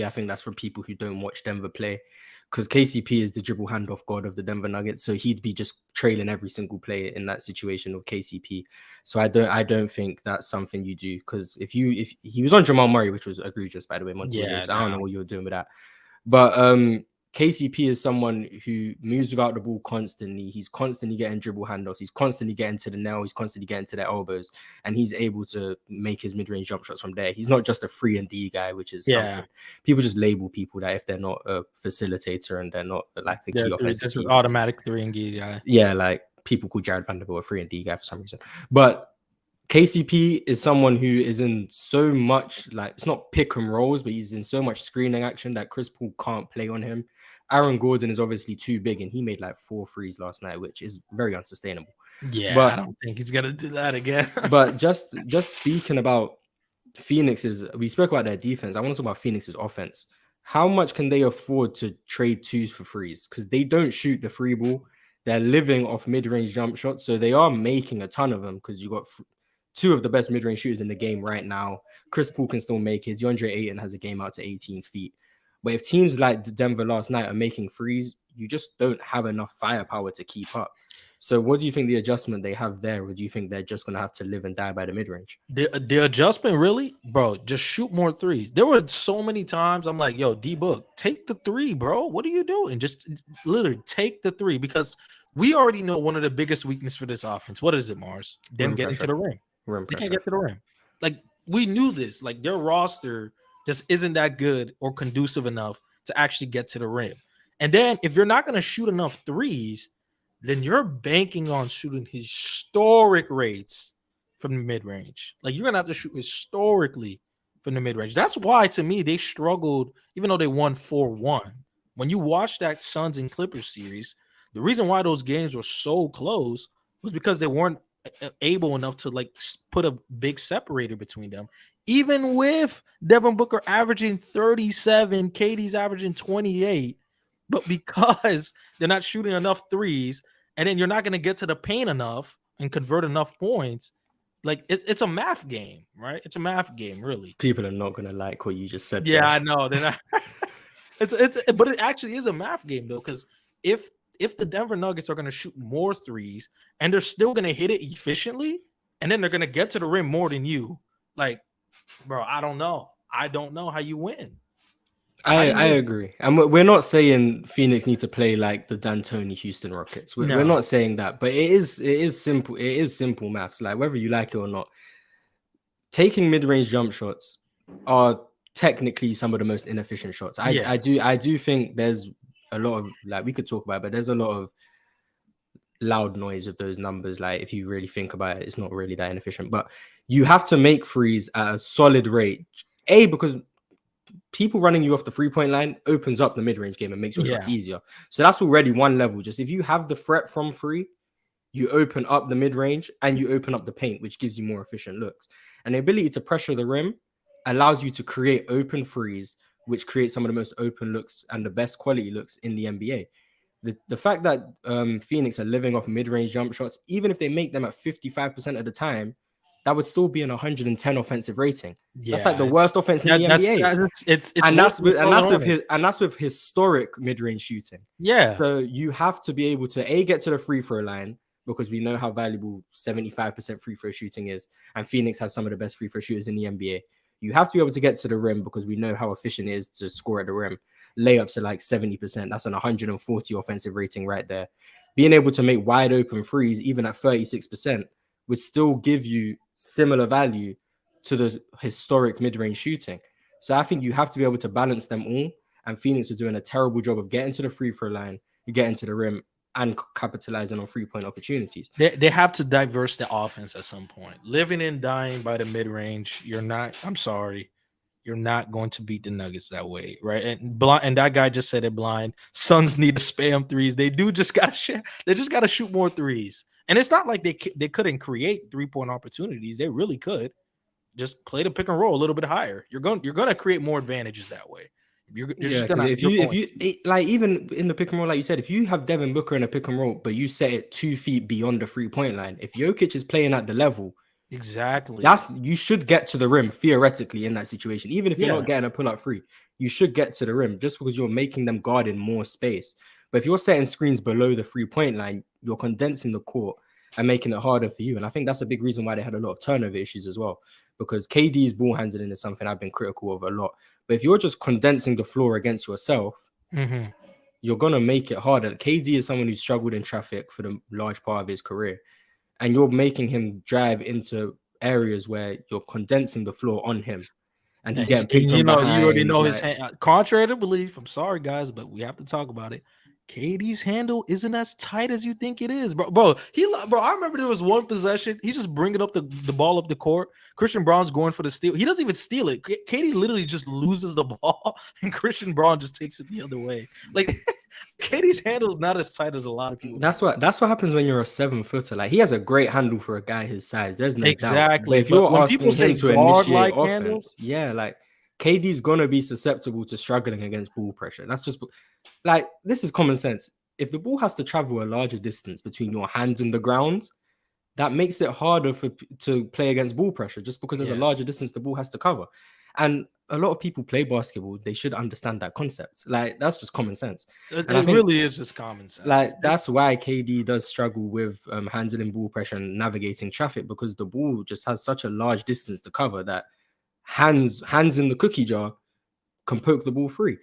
think that's from people who don't watch Denver play, because KCP is the dribble handoff god of the Denver Nuggets. So he'd be just trailing every single play in that situation of KCP. So I don't think that's something you do, because if he was on Jamal Murray, which was egregious, by the way, Monty Williams. I don't know what you were doing with that. But KCP is someone who moves without the ball constantly. He's constantly getting dribble handoffs. He's constantly getting to the nail. He's constantly getting to their elbows, and he's able to make his mid-range jump shots from there. He's not just a 3-and-D guy, which is something people just label people that if they're not a facilitator and they're not like a key offensive piece. Automatic 3-and-D guy. Yeah, like people call Jared Vanderbilt a 3-and-D guy for some reason. But KCP is someone who is in so much, like, it's not pick and rolls, but he's in so much screening action that Chris Paul can't play on him. Aaron Gordon is obviously too big, and he made like 4 threes last night, which is very unsustainable. Yeah, but I don't think he's gonna do that again. But just speaking about Phoenix's, we spoke about their defense. I want to talk about Phoenix's offense. How much can they afford to trade 2s for 3s? Because they don't shoot the free ball. They're living off mid-range jump shots, so they are making a ton of them, because you got 2 of the best mid-range shooters in the game right now. Chris Paul can still make it. DeAndre Ayton has a game out to 18 feet. But if teams like Denver last night are making threes, you just don't have enough firepower to keep up. So what do you think the adjustment they have there, or do you think they're just going to have to live and die by the mid-range? The adjustment, really? Bro, just shoot more threes. There were so many times I'm like, yo, D-Book, take the 3, bro. What are you doing? Just literally take the 3, because we already know one of the biggest weaknesses for this offense. What is it, Mars? Them getting to the rim. They can't get to the rim. Like, we knew this. Like, their roster just isn't that good or conducive enough to actually get to the rim. And then if you're not going to shoot enough threes, then you're banking on shooting historic rates from the mid-range. Like, you're going to have to shoot historically from the mid-range. That's why, to me, they struggled, even though they won 4-1. When you watch that Suns and Clippers series, the reason why those games were so close was because they weren't able enough to, like, put a big separator between them. Even with Devin Booker averaging 37, KD's averaging 28, but because they're not shooting enough threes, and then you're not going to get to the paint enough and convert enough points, like, it's a math game, right? It's a math game, really. People are not going to like what you just said. Yeah, I know. They're not. But it actually is a math game, though, because if the Denver Nuggets are going to shoot more threes and they're still going to hit it efficiently, and then they're going to get to the rim more than you, like, bro, I don't know. I don't know how you win. I agree. And we're not saying Phoenix need to play like the D'Antoni Houston Rockets. We're not saying that, but it is simple. It is simple maths. Like, whether you like it or not, taking mid-range jump shots are technically some of the most inefficient shots. I do think there's a lot of, like, we could talk about it, but there's a lot of loud noise with those numbers. Like if you really think about it, it's not really that inefficient. But you have to make threes at a solid rate. Because people running you off the 3-point line opens up the mid-range game and makes your shots easier. So that's already one level. Just if you have the threat from free, you open up the mid-range and you open up the paint, which gives you more efficient looks. And the ability to pressure the rim allows you to create open threes, which creates some of the most open looks and the best quality looks in the NBA. The fact that Phoenix are living off mid-range jump shots, even if they make them at 55% of the time, that would still be an 110 offensive rating. That's like the worst offense in the NBA. That's with historic mid-range shooting. Yeah. So you have to be able to get to the free throw line, because we know how valuable 75% free throw shooting is, and Phoenix have some of the best free throw shooters in the NBA. You have to be able to get to the rim because we know how efficient it is to score at the rim. Layups are like 70%. That's an 140 offensive rating right there. Being able to make wide open threes, even at 36%, would still give you similar value to the historic mid-range shooting. So I think you have to be able to balance them all. And Phoenix are doing a terrible job of getting to the free throw line, getting to the rim, and capitalizing on 3-point opportunities. They have to diverse the offense at some point. Living and dying by the mid-range, I'm sorry, you're not going to beat the Nuggets that way, right? And that guy just said it blind. Suns need to spam threes. They just got to shoot more threes. And it's not like they couldn't create 3-point opportunities. They really could. Just play the pick and roll a little bit higher. You're going to create more advantages that way. You're just gonna, if you like, even in the pick and roll, like you said, if you have Devin Booker in a pick and roll, but you set it 2 feet beyond the 3-point line, if Jokic is playing at the level, exactly, you should get to the rim theoretically in that situation. Even if you're not getting a pull-up free, you should get to the rim just because you're making them guard in more space. But if you're setting screens below the 3-point line, you're condensing the court and making it harder for you. And I think that's a big reason why they had a lot of turnover issues as well, because KD's ball handling is something I've been critical of a lot. But if you're just condensing the floor against yourself, you're going to make it harder. KD is someone who struggled in traffic for the large part of his career. And you're making him drive into areas where you're condensing the floor on him. And he's getting picked on behind. You already know his hand. Contrary to belief, I'm sorry, guys, but we have to talk about it. KD's handle isn't as tight as you think it is, bro. I remember there was one possession. He's just bringing up the ball up the court. Christian Braun's going for the steal. He doesn't even steal it. KD literally just loses the ball, and Christian Braun just takes it the other way. Like KD's handle is not as tight as a lot of people. That's what happens when you're a 7-footer. Like, he has a great handle for a guy his size. There's no doubt. But if you're asking him to initiate offense, handles, like KD's gonna be susceptible to struggling against ball pressure. That's just like, this is common sense. If the ball has to travel a larger distance between your hands and the ground, that makes it harder to play against ball pressure, just because there's a larger distance the ball has to cover. And a lot of people play basketball. They should understand that concept. Like, that's just common sense. It really is just common sense. Like, that's why KD does struggle with handling ball pressure and navigating traffic, because the ball just has such a large distance to cover that hands in the cookie jar can poke the ball free.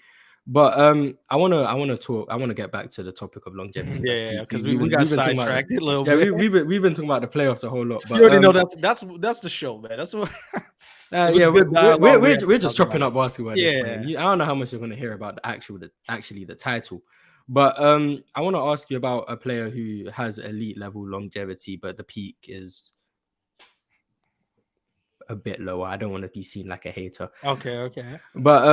But I want to get back to the topic of longevity. Because we got sidetracked a little bit. We've been talking about the playoffs a whole lot. But you already know that's the show, man. That's what. We're just chopping up basketball. I don't know how much you're going to hear about the title. But I want to ask you about a player who has elite level longevity, but the peak is a bit lower. I don't want to be seen like a hater. Okay. But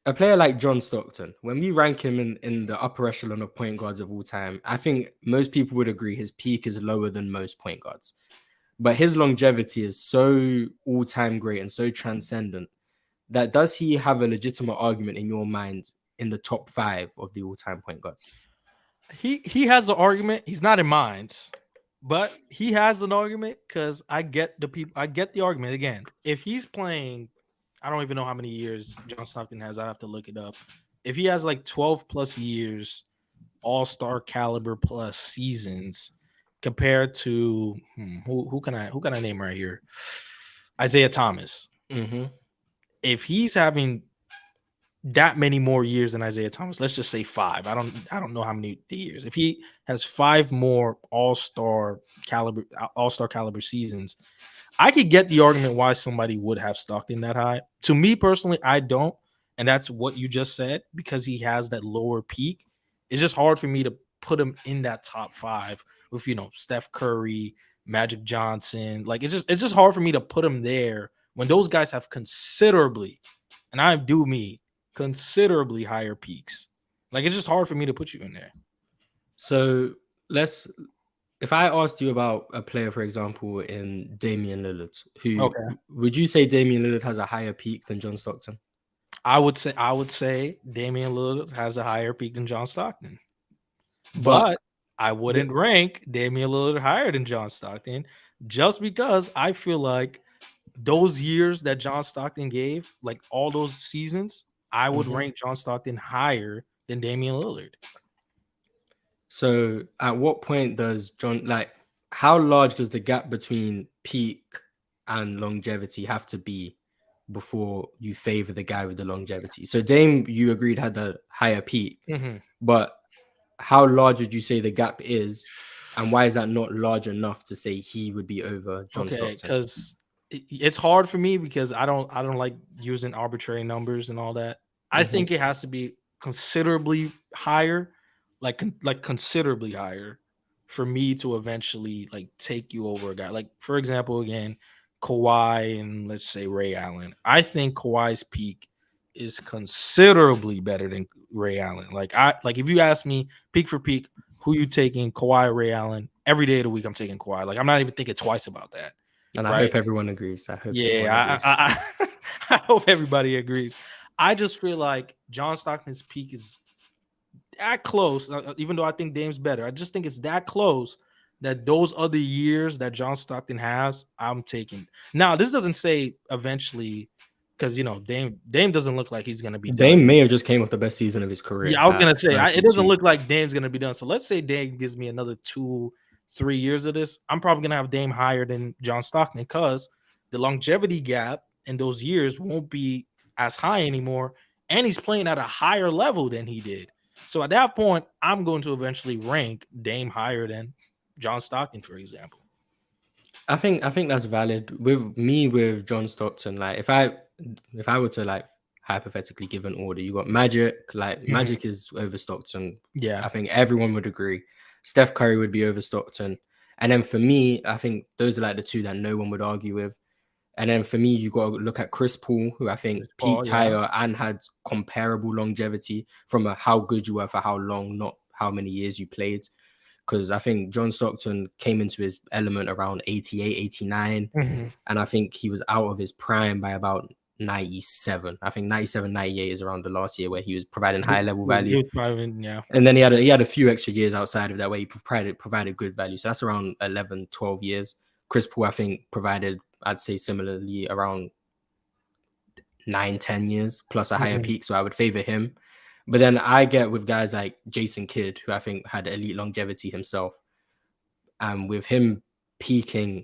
a player like John Stockton, when we rank him in the upper echelon of point guards of all time, I think most people would agree his peak is lower than most point guards. But his longevity is so all-time great and so transcendent that does he have a legitimate argument in your mind in the top 5 of the all-time point guards? He has an argument. He's not in mine, but he has an argument, because I get the argument. Again, if he's playing, I don't even know how many years John Stockton has. I have to look it up. If he has like 12 plus years, all-star caliber plus seasons, compared to who can I name right here? Isaiah Thomas. If he's having that many more years than Isaiah Thomas, let's just say 5. I don't know how many years. If he has 5 more all-star caliber seasons, I could get the argument why somebody would have Stockton that high. To me personally, I don't. And that's what you just said, because he has that lower peak. It's just hard for me to put him in that top 5 with, Steph Curry, Magic Johnson. Like it's just hard for me to put him there when those guys have considerably, and I do me considerably higher peaks. Like it's just hard for me to put you in there. So if I asked you about a player, for example, in Damian Lillard, would you say Damian Lillard has a higher peak than John Stockton? I would say Damian Lillard has a higher peak than John Stockton. But I wouldn't rank Damian Lillard higher than John Stockton just because I feel like those years that John Stockton gave, like all those seasons, I would rank John Stockton higher than Damian Lillard. So at what point does how large does the gap between peak and longevity have to be before you favor the guy with the longevity? So Dame, you agreed, had the higher peak, but how large would you say the gap is, and why is that not large enough to say he would be over John Stockton? Because it's hard for me because I don't like using arbitrary numbers and all that. I think it has to be considerably higher, like considerably higher, for me to eventually like take you over a guy. Like for example, again, Kawhi and let's say Ray Allen. I think Kawhi's peak is considerably better than Ray Allen. Like if you ask me peak for peak, who you taking, Kawhi or Ray Allen? Every day of the week, I'm taking Kawhi. Like I'm not even thinking twice about that. And I hope everyone agrees. I hope everybody agrees. I just feel like John Stockton's peak is that close, even though I think Dame's better. I just think it's that close that those other years that John Stockton has, I'm taking. Now, this doesn't say eventually, because Dame doesn't look like he's gonna be Dame done. may have just came off the best season of his career. Yeah, I was gonna say it doesn't look like Dame's gonna be done. So let's say Dame gives me another 2-3 years of this. I'm probably gonna have Dame higher than John Stockton because the longevity gap in those years won't be as high anymore, and he's playing at a higher level than he did. So at that point, I'm going to eventually rank Dame higher than John Stockton, for example. I think that's valid. With John Stockton, like if I were to like hypothetically give an order, you got Magic. Like Magic is over Stockton. Yeah, I think everyone would agree. Steph Curry would be over Stockton, and then for me, I think those are like the two that no one would argue with. And then for me, you got to look at Chris Paul, who I think peaked higher and had comparable longevity from how good you were for how long, not how many years you played. Because I think John Stockton came into his element around 88, 89. And I think he was out of his prime by about 97. I think 97, 98 is around the last year where he was providing high level value. And then he had a few extra years outside of that where he provided good value. So that's around 11, 12 years. Chris Paul, I think, provided, I'd say similarly, around 9, 10 years plus a higher peak. So I would favor him. But then I get with guys like Jason Kidd, who I think had elite longevity himself. And with him peaking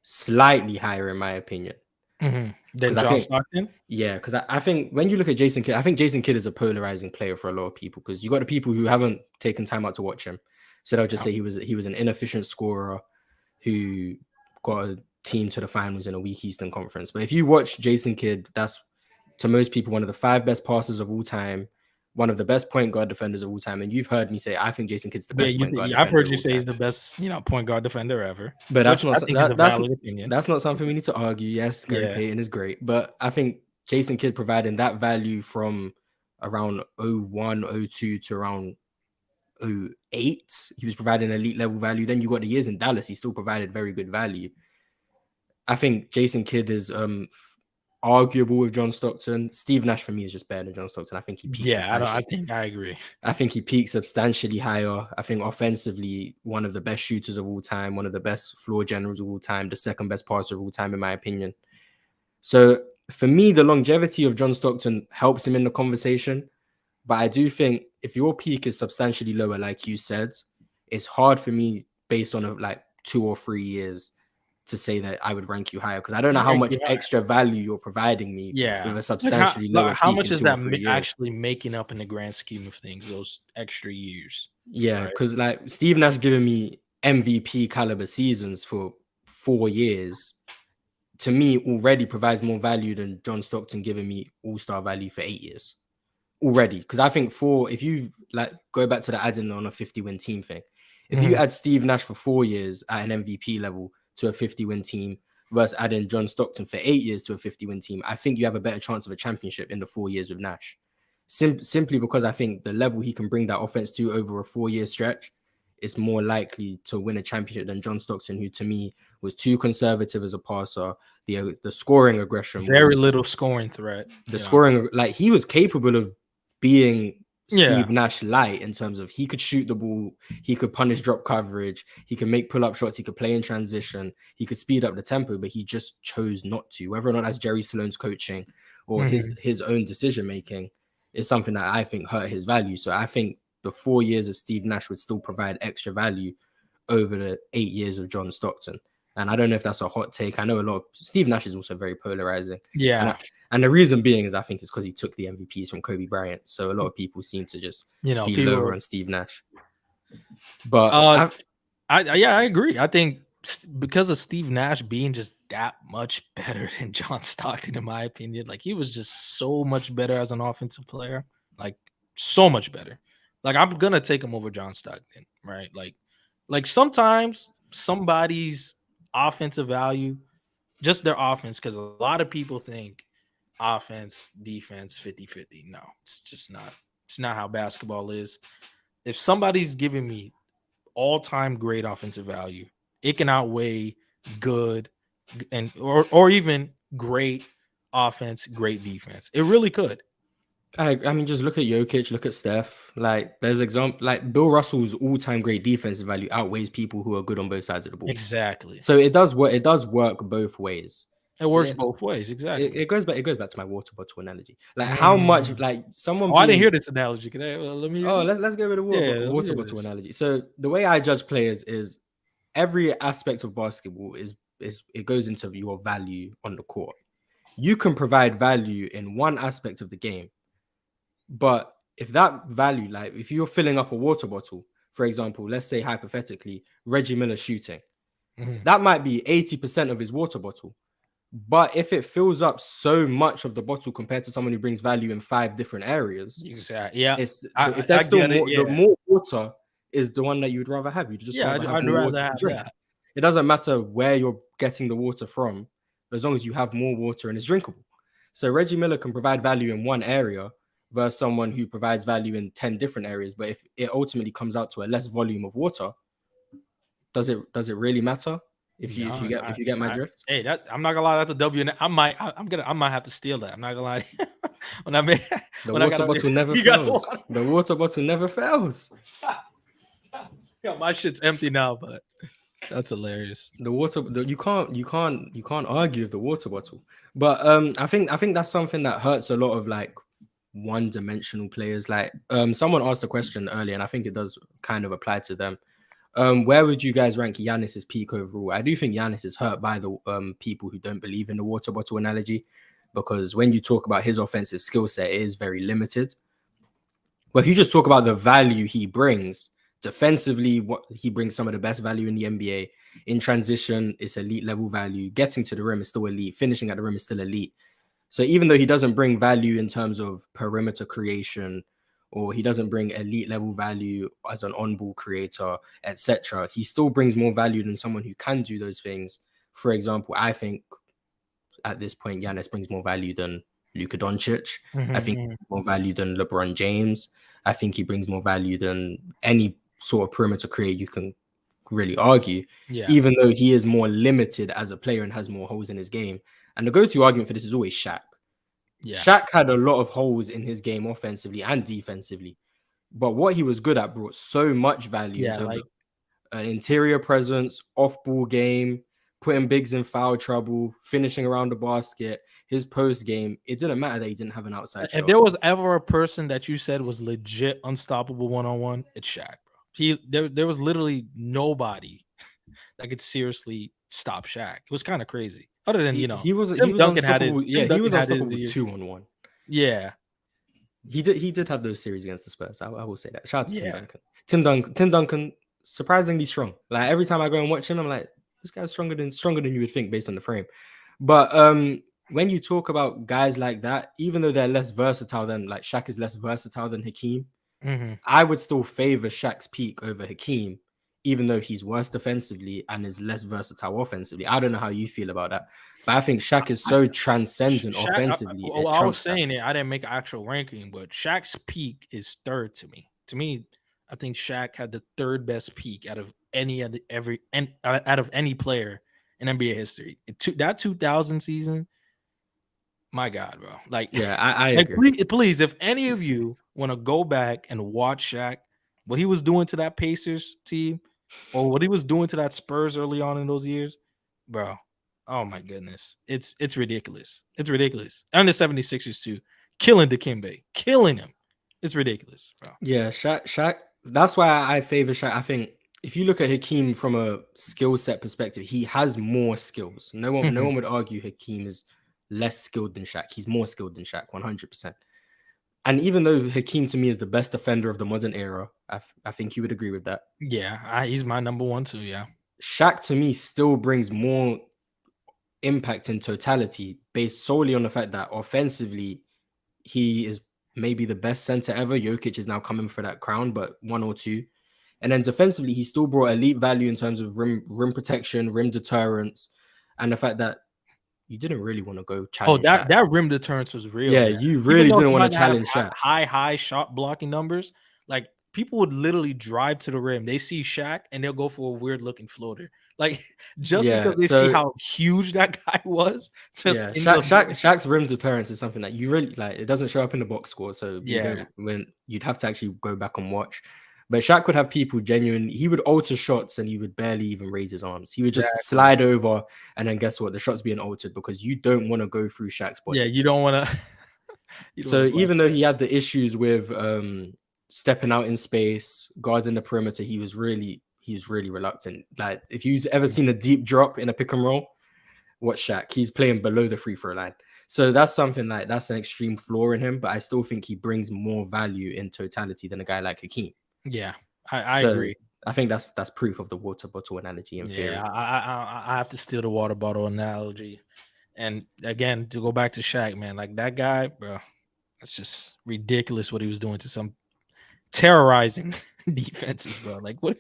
slightly higher, in my opinion. Than John Stockton? Yeah, because I think when you look at Jason Kidd, I think Jason Kidd is a polarizing player for a lot of people because you got the people who haven't taken time out to watch him. So they'll just say he was an inefficient scorer who got a team to the finals in a weak Eastern Conference. But if you watch Jason Kidd, that's to most people one of the 5 best passers of all time, one of the best point guard defenders of all time. And you've heard me say I think Jason Kidd's the best point guard defender. I've heard you say he's the best, point guard defender ever. But that's not something we need to argue. Yes, Gary Payton is great, but I think Jason Kidd providing that value from around 01, 02 to around 08, he was providing elite level value. Then you got the years in Dallas, he still provided very good value. I think Jason Kidd is arguable with John Stockton. Steve Nash for me is just better than John Stockton. I think he peaks. I agree. I think he peaks substantially higher. I think offensively, one of the best shooters of all time, one of the best floor generals of all time, the second best passer of all time, in my opinion. So for me, the longevity of John Stockton helps him in the conversation. But I do think if your peak is substantially lower, like you said, it's hard for me based on like 2 or 3 years to say that I would rank you higher because I don't know how much extra value you're providing me with a substantially lower peak. How much is that actually making up in the grand scheme of things, those extra years? Yeah, because like Steve Nash giving me MVP caliber seasons for 4 years, to me already provides more value than John Stockton giving me all-star value for 8 years. already, because I think if you like go back to the adding on a 50-win team thing, if you add Steve Nash for 4 years at an MVP level to a 50-win team versus adding John Stockton for 8 years to a 50-win team, I think you have a better chance of a championship in the 4 years with Nash. Simply because I think the level he can bring that offense to over a 4-year stretch is more likely to win a championship than John Stockton, who to me was too conservative as a passer. The scoring aggression, very little scoring threat. The scoring, like he was capable of being Steve Yeah. Nash light in terms of he could shoot the ball, he could punish drop coverage, he could make pull-up shots, he could play in transition, he could speed up the tempo, but he just chose not to. Whether or not that's Jerry Sloan's coaching or his own decision making is something that I think hurt his value. So I think the 4 years of Steve Nash would still provide extra value over the 8 years of John Stockton. And I don't know if that's a hot take. I know a lot of Steve Nash is also very polarizing. Yeah. And the reason being is I think it's because he took the MVPs from Kobe Bryant. So a lot of people seem to just be lower on Steve Nash. But I agree. I think because of Steve Nash being just that much better than John Stockton, in my opinion, like he was just so much better as an offensive player, like so much better. Like I'm gonna take him over John Stockton, right? Like sometimes somebody's offensive value, just their offense, because a lot of people think offense, defense, 50-50. No, it's just not. It's not how basketball is. If somebody's giving me all-time great offensive value, it can outweigh good and or even great offense, great defense. It really could. I mean, just look at Jokic, look at Steph. Like, there's example, like Bill Russell's all-time great defensive value outweighs people who are good on both sides of the ball. Exactly. So it does work. It does work both ways. It works both ways. Exactly. It goes back to my water bottle analogy. Like how much, like someone. I didn't hear this analogy. Can I? Let me. Let's go with the water bottle analogy. So the way I judge players is every aspect of basketball is it goes into your value on the court. You can provide value in one aspect of the game. But if that value, like if you're filling up a water bottle, for example, let's say hypothetically, Reggie Miller shooting, that might be 80% of his water bottle. But if it fills up so much of the bottle compared to someone who brings value in 5 different areas, exactly. Yeah. If there's still more, the more water is the one that you'd rather have. You just I'd rather have that. It doesn't matter where you're getting the water from, as long as you have more water and it's drinkable. So Reggie Miller can provide value in one area versus someone who provides value in 10 different areas. But if it ultimately comes out to a less volume of water, does it really matter? If you get my drift? Hey, I'm not gonna lie, that's a W. I might have to steal that. I'm not gonna lie. The water bottle never fails. The water bottle never fails. Yo, my shit's empty now, but that's hilarious. You can't argue with the water bottle. But I think that's something that hurts a lot of like one-dimensional players. Like someone asked a question earlier, and I think it does kind of apply to them. Where would you guys rank Giannis's peak overall? I do think Giannis is hurt by the people who don't believe in the water bottle analogy, because when you talk about his offensive skill set, it is very limited. But if you just talk about the value he brings defensively, what he brings some of the best value in the NBA. In transition, it's elite level value. Getting to the rim is still elite. Finishing at the rim is still elite. So even though he doesn't bring value in terms of perimeter creation, or he doesn't bring elite level value as an on-ball creator, etc., he still brings more value than someone who can do those things. For example, I think at this point, Giannis brings more value than Luka Doncic. I think more value than LeBron James. I think he brings more value than any sort of perimeter creator you can really argue, even though he is more limited as a player and has more holes in his game. And the go-to argument for this is always Shaq. Shaq had a lot of holes in his game offensively and defensively, but what he was good at brought so much value in terms of an interior presence, off-ball game, putting bigs in foul trouble, finishing around the basket, his post game. It didn't matter that he didn't have an outside shot. If there was ever a person that you said was legit unstoppable one-on-one, it's Shaq, bro. There was literally nobody that could seriously stop Shaq. It was kind of crazy. Other than he was unstoppable 2-on-1. Yeah, he did have those series against the Spurs. I will say that. Shout out to Tim Duncan. Tim Duncan, surprisingly strong. Like every time I go and watch him, I'm like, this guy's stronger than you would think based on the frame. But when you talk about guys like that, even though they're less versatile than like Shaq is less versatile than Hakeem, I would still favor Shaq's peak over Hakeem, even though he's worse defensively and is less versatile offensively. I don't know how you feel about that, but I think Shaq is so transcendent offensively. I was saying it. I didn't make an actual ranking, but Shaq's peak is third to me. To me, I think Shaq had the third best peak out of any player in NBA history. That 2000 season, my God, bro. Like, yeah, I like, agree. please, if any of you want to go back and watch Shaq, what he was doing to that Pacers team, or what he was doing to that Spurs early on in those years, bro. Oh my goodness. It's ridiculous. It's ridiculous. And the 76ers too. Killing Dikembe. Killing him. It's ridiculous, bro. Yeah, Shaq. That's why I favor Shaq. I think if you look at Hakeem from a skill set perspective, he has more skills. No one would argue Hakeem is less skilled than Shaq. He's more skilled than Shaq, 100%. And even though Hakeem to me is the best defender of the modern era, I think you would agree with that. Yeah, he's my number one too. Yeah, Shaq to me still brings more impact in totality based solely on the fact that offensively he is maybe the best center ever. Jokic is now coming for that crown, but 1 or 2. And then defensively, he still brought elite value in terms of rim protection, rim deterrence, and the fact that you didn't really want to go challenge. That rim deterrence was real. Yeah, man. you really didn't want to challenge Shaq. High shot blocking numbers. Like, people would literally drive to the rim. They see Shaq and they'll go for a weird looking floater. Like, just because they see how huge that guy was. Shaq's rim deterrence is something that you really like. It doesn't show up in the box score, so when you'd have to actually go back and watch. But Shaq would have people genuinely. He would alter shots and he would barely even raise his arms. He would just slide over, and then guess what? The shot's being altered because you don't want to go through Shaq's body. Yeah, you don't want to. So even though he had the issues with stepping out in space, guarding the perimeter, he was really reluctant. Like, if you've ever seen a deep drop in a pick and roll, watch Shaq. He's playing below the free throw line. So that's something like that's an extreme flaw in him, but I still think he brings more value in totality than a guy like Hakeem. Yeah, I agree. I think that's proof of the water bottle analogy in theory. I have to steal the water bottle analogy. And again, to go back to Shaq, man, like that guy, bro, that's just ridiculous what he was doing to some terrorizing defenses, bro. Like, what?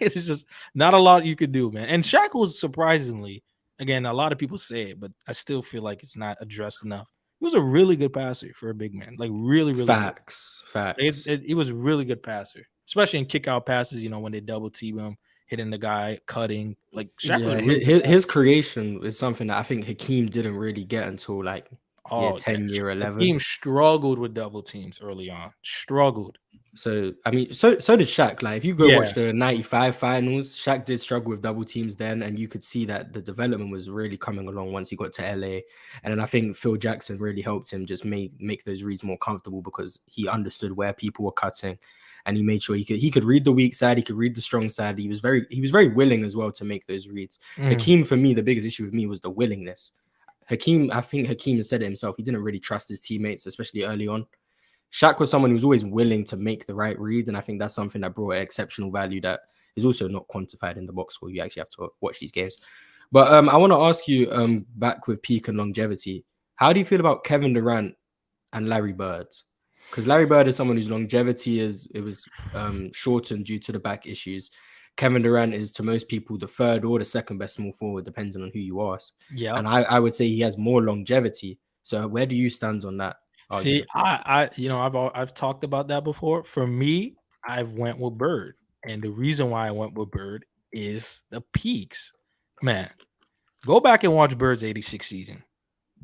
It's just not a lot you could do, man. And Shaq was surprisingly, again, a lot of people say it, but I still feel like it's not addressed enough. He was a really good passer for a big man. Like, really facts. He was a really good passer, especially in kick out passes. You know, when they double team him, hitting the guy, cutting. Like, Shaq was really his creation is something that I think Hakeem didn't really get until like 10 year 11. Hakeem struggled with double teams early on. Struggled. So I mean, so did Shaq. Like, if you go watch the 95 finals, Shaq did struggle with double teams then, and you could see that the development was really coming along once he got to LA. And then I think Phil Jackson really helped him just make those reads more comfortable because he understood where people were cutting, and he made sure he could read the weak side, he could read the strong side. He was very willing as well to make those reads. Hakeem, for me, the biggest issue with me was the willingness. I think Hakeem has said it himself. He didn't really trust his teammates, especially early on. Shaq was someone who was always willing to make the right read, and I think that's something that brought exceptional value that is also not quantified in the box score. You actually have to watch these games. But I want to ask you, back with peak and longevity, how do you feel about Kevin Durant and Larry Bird? Because Larry Bird is someone whose longevity was shortened due to the back issues. Kevin Durant is, to most people, the third or the second best small forward, depending on who you ask. Yeah, and I would say he has more longevity. So where do you stand on that? See, I've talked about that before. For me, I've went with Bird, and the reason why I went with Bird is the peaks. Man, go back and watch Bird's '86 season.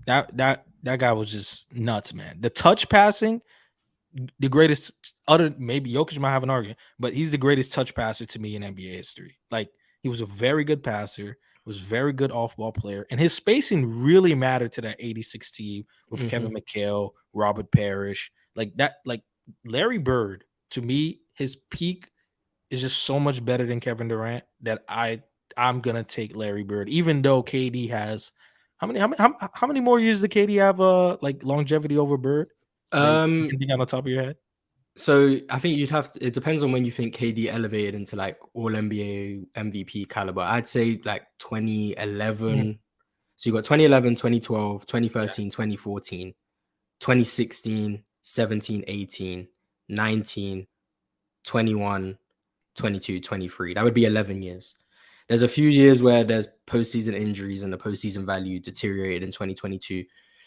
That guy was just nuts, man. The touch passing, the greatest. Maybe Jokic might have an argument, but he's the greatest touch passer to me in NBA history. Like, he was a very good passer. Was very good off-ball player, and his spacing really mattered to that '86 team with Kevin McHale, Robert Parrish, like that. Like, Larry Bird, to me, his peak is just so much better than Kevin Durant that I'm gonna take Larry Bird, even though KD has how many more years does KD have like longevity over Bird? Anything on the top of your head? So I think you'd have to, it depends on when you think KD elevated into like all NBA MVP caliber. I'd say like 2011 So you got 2011, 2012, 2013, 2014, 2016, 17, 18, 19, 21, 22, 23. That would be 11 years. There's a few years where there's postseason injuries and the postseason value deteriorated in 2022.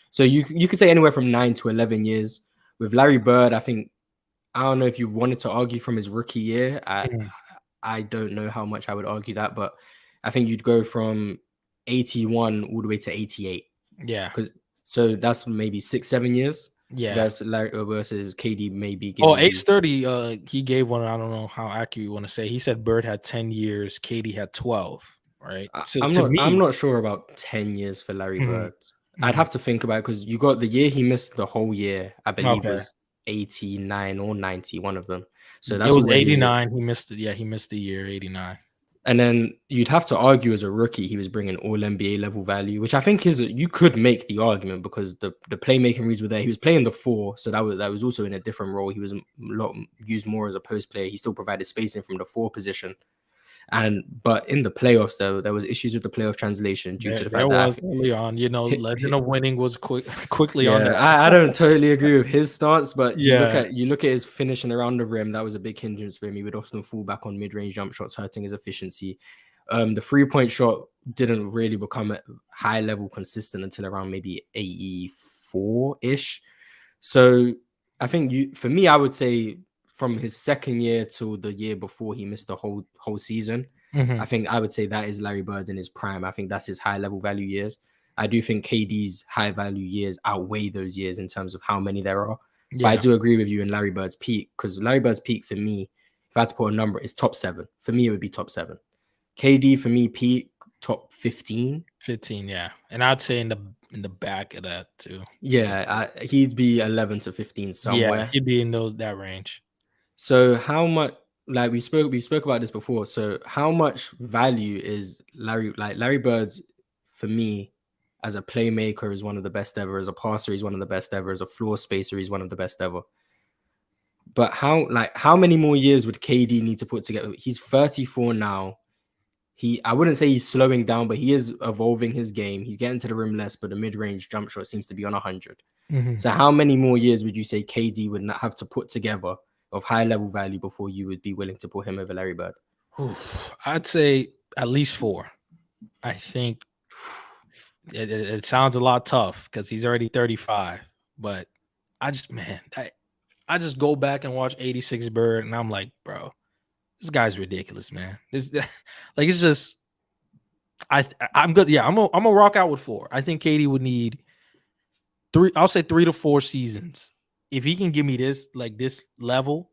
So you could say anywhere from 9 to 11 years. With Larry Bird, I don't know if you wanted to argue from his rookie year. I don't know how much I would argue that, but I think you'd go from 81 all the way to 88. Yeah. So that's maybe 6-7 years. Yeah. Versus KD maybe. Age 30. He gave one. I don't know how accurate you want to say. He said Bird had 10 years. KD had 12. Right. So I'm not sure about 10 years for Larry Bird. I'd have to think about it because you got the year he missed the whole year. I believe was 89 or 90, one of them. So that's it was 89. He missed it. Yeah, he missed the year 89. And then you'd have to argue as a rookie, he was bringing all NBA level value, which I think you could make the argument because the playmaking reads were there. He was playing the 4, so that was also in a different role. He was used more as a post player. He still provided spacing from the 4 position. But in the playoffs, though, there was issues with the playoff translation due to the fact that early on, legend of winning was quickly on that. I don't totally agree with his stance, but you look at his finishing around the rim. That was a big hindrance for him. He would often fall back on mid-range jump shots, hurting his efficiency. The 3-point shot didn't really become a high level consistent until around maybe 84-ish. So I think for me, I would say from his second year to the year before he missed the whole season, I think I would say that is Larry Bird in his prime. I think that's his high level value years. I do think KD's high value years outweigh those years in terms of how many there are. Yeah. But I do agree with you in Larry Bird's peak, because Larry Bird's peak for me, if I had to put a number, is top 7. For me, it would be top 7. KD for me, peak top 15. 15, yeah. And I'd say in the back of that too. Yeah, he'd be 11 to 15 somewhere. Yeah, he'd be in that range. So how much, like we spoke about this before. So how much value is Larry Bird's, for me, as a playmaker, is one of the best ever. As a passer, he's one of the best ever. As a floor spacer, he's one of the best ever. But how many more years would KD need to put together? He's 34 now. I wouldn't say he's slowing down, but he is evolving his game. He's getting to the rim less, but the mid-range jump shot seems to be on 100. So how many more years would you say KD would not have to put together of high level value before you would be willing to put him over Larry Bird? I'd say at least 4. I think it sounds a lot tough because he's already 35, but I just go back and watch 86 Bird and I'm like, bro, this guy's ridiculous, man. It's just I'm good. Yeah, I'm gonna rock out with 4. I think KD would need 3. I'll say 3 to 4 seasons. If he can give me this level,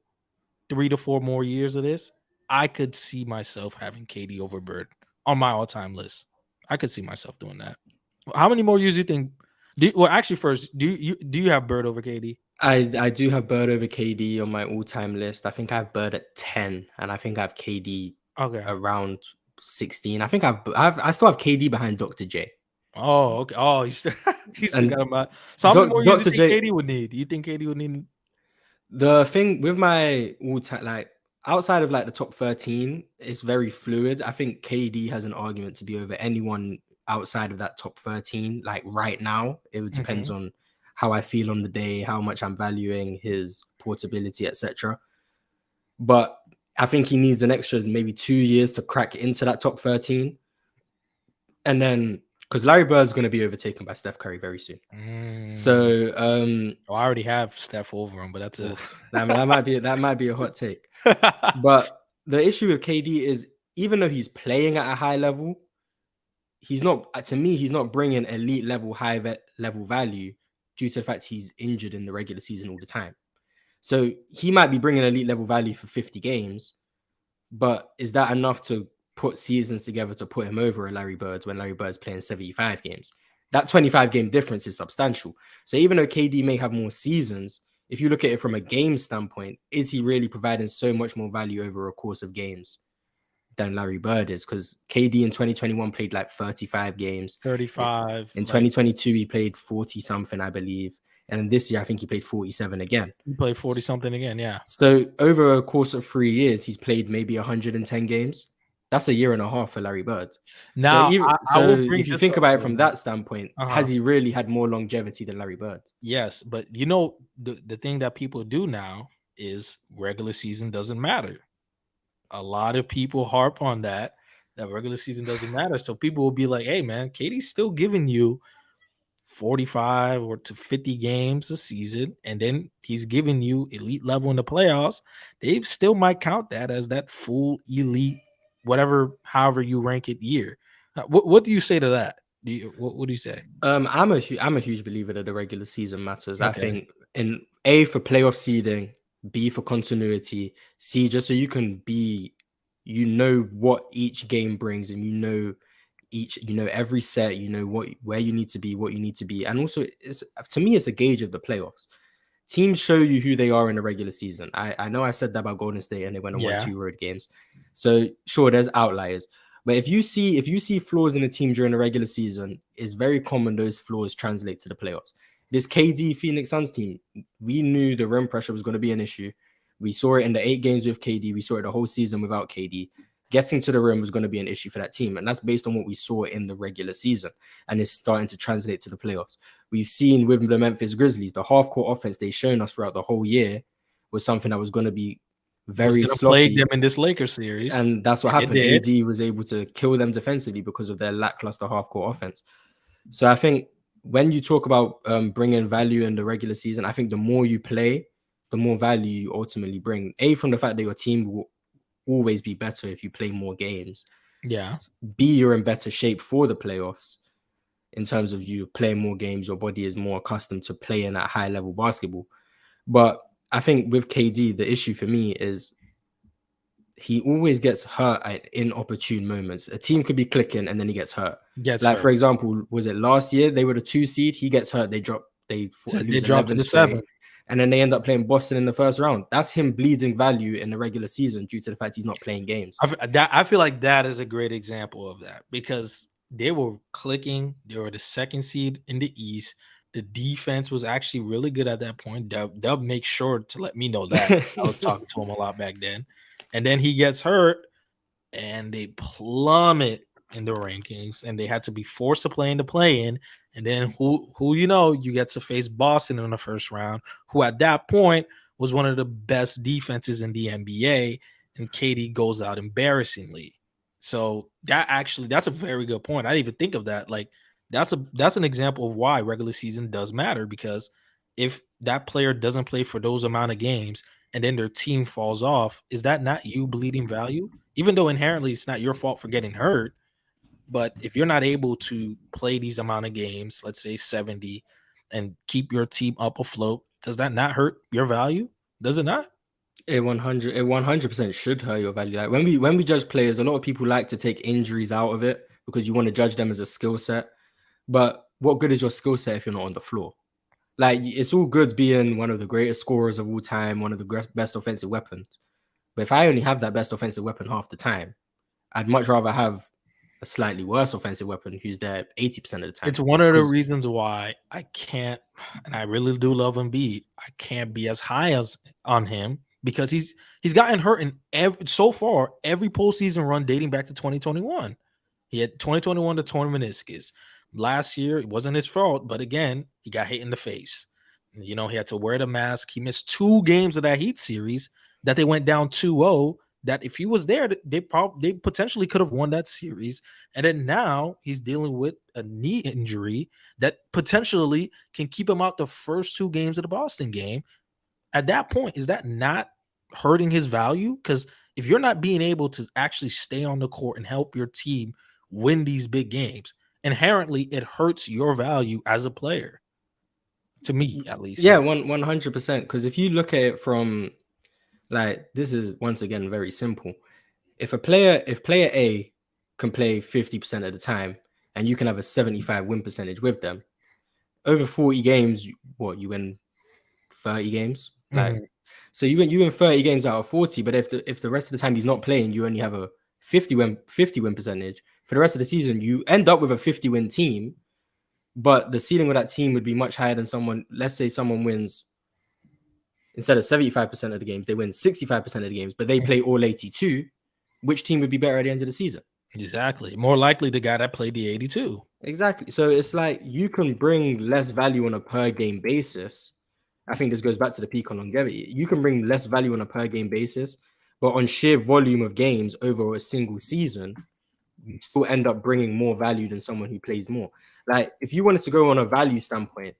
3 to 4 more years of this, I could see myself having KD over Bird on my all-time list. I could see myself doing that. How many more years do you think? First, do you have Bird over KD? I do have Bird over KD on my all-time list. I think I have Bird at 10, and I think I have KD around 16. I think I still have KD behind Dr. J. Oh, okay. Oh, you still got him out. So how many more years do you think KD would need? Do you think KD would need? The thing with my all-time, outside of the top 13, it's very fluid. I think KD has an argument to be over anyone outside of that top 13. Right now, it depends on how I feel on the day, how much I'm valuing his portability, etc. But I think he needs an extra maybe 2 years to crack into that top 13. And then, because Larry Bird's going to be overtaken by Steph Curry very soon. So I already have Steph over him, but that's it. that might be a hot take. But the issue with KD is, even though he's playing at a high level, he's not bringing elite level, level value due to the fact he's injured in the regular season all the time. So he might be bringing elite level value for 50 games, but is that enough to put seasons together to put him over a Larry Bird when Larry Bird's playing 75 games? That 25 game difference is substantial. So even though KD may have more seasons, if you look at it from a game standpoint, is he really providing so much more value over a course of games than Larry Bird is? Because KD in 2021 played 35 games. 35. In 2022, he played 40 something, I believe. And then this year, I think he played 47 again. He played 40 something again, yeah. So over a course of 3 years, he's played maybe 110 games. that's a year and a half for Larry Bird. Now, I will bring if you think about it from that standpoint, has he really had more longevity than Larry Bird? Yes, but you know, the thing that people do now is regular season doesn't matter. A lot of people harp on that regular season doesn't matter. So people will be like, hey, man, KD's still giving you 45 or to 50 games a season, and then he's giving you elite level in the playoffs. They still might count that as that full elite, whatever, however you rank it, year. What do you say to that? What do you say? I'm a huge believer that the regular season matters. Okay. I think in A, for playoff seeding, B, for continuity, C, just so you can be, you know what each game brings, and you know every set, where you need to be, what you need to be. And also, to me, it's a gauge of the playoffs. Teams show you who they are in the regular season. I know I said that about Golden State and they went and won 2 road games. So sure, there's outliers. But if you see flaws in a team during the regular season, it's very common those flaws translate to the playoffs. This KD Phoenix Suns team, we knew the rim pressure was going to be an issue. We saw it in the 8 games with KD. We saw it the whole season without KD. Getting to the rim was going to be an issue for that team. And that's based on what we saw in the regular season. And it's starting to translate to the playoffs. We've seen with the Memphis Grizzlies, the half-court offense they've shown us throughout the whole year was something that was going to be very sloppy. Plague them in this Lakers series. And that's what happened. AD was able to kill them defensively because of their lackluster half-court offense. So I think when you talk about bringing value in the regular season, I think the more you play, the more value you ultimately bring. A, from the fact that your team will always be better if you play more games. Yeah. B, you're in better shape for the playoffs in terms of you playing more games. Your body is more accustomed to playing at high level basketball. But I think with KD, the issue for me is he always gets hurt at inopportune moments. A team could be clicking and then he gets hurt. For example, was it last year? They were the 2 seed. He gets hurt. They dropped to the 7. And then they end up playing Boston in the first round. That's him bleeding value in the regular season due to the fact he's not playing games. I feel like that is a great example of that because they were clicking. They were the 2nd seed in the East. The defense was actually really good at that point. Dub makes sure to let me know that. I was talking to him a lot back then. And then he gets hurt and they plummet in the rankings and they had to be forced to play in the play-in. And then you get to face Boston in the first round, who at that point was one of the best defenses in the NBA, and KD goes out embarrassingly. So that's a very good point. I didn't even think of that. Like that's an example of why regular season does matter, because if that player doesn't play for those amount of games and then their team falls off, is that not you bleeding value? Even though inherently it's not your fault for getting hurt. But if you're not able to play these amount of games, let's say 70, and keep your team up afloat, does that not hurt your value? Does it not? It 100% should hurt your value. Like when we judge players, a lot of people like to take injuries out of it because you want to judge them as a skill set. But what good is your skill set if you're not on the floor? Like, it's all good being one of the greatest scorers of all time, one of the best offensive weapons. But if I only have that best offensive weapon half the time, I'd much rather have a slightly worse offensive weapon who's there 80% of the time. It's one of the reasons why I can't, and I really do love Embiid, I can't be as high as on him because he's gotten hurt in every postseason run dating back to 2021. He had 2021 to torn meniscus. Last year, it wasn't his fault, but again, he got hit in the face. He had to wear the mask. He missed 2 games of that Heat series that they went down 2-0. That if he was there, they potentially could have won that series. And then now he's dealing with a knee injury that potentially can keep him out the first 2 games of the Boston game. At that point, is that not hurting his value? Because if you're not being able to actually stay on the court and help your team win these big games, inherently it hurts your value as a player. To me, at least. Yeah, 100%. Because if you look at it from, like, this is once again very simple. If player A can play 50% of the time and you can have a 75 win percentage with them, over 40 games, you win 30 games. So you win 30 games out of 40, but if the rest of the time he's not playing, you only have a 50 win percentage. For the rest of the season, you end up with a 50 win team, but the ceiling of that team would be much higher than someone. Let's say someone wins, instead of 75% of the games, they win 65% of the games, but they play all 82. which team would be better at the end of the season? Exactly. More likely the guy that played the 82. Exactly. So it's like you can bring less value on a per game basis. I think this goes back to the peak on longevity. You can bring less value on a per game basis, but on sheer volume of games over a single season, you still end up bringing more value than someone who plays more. Like if you wanted to go on a value standpoint,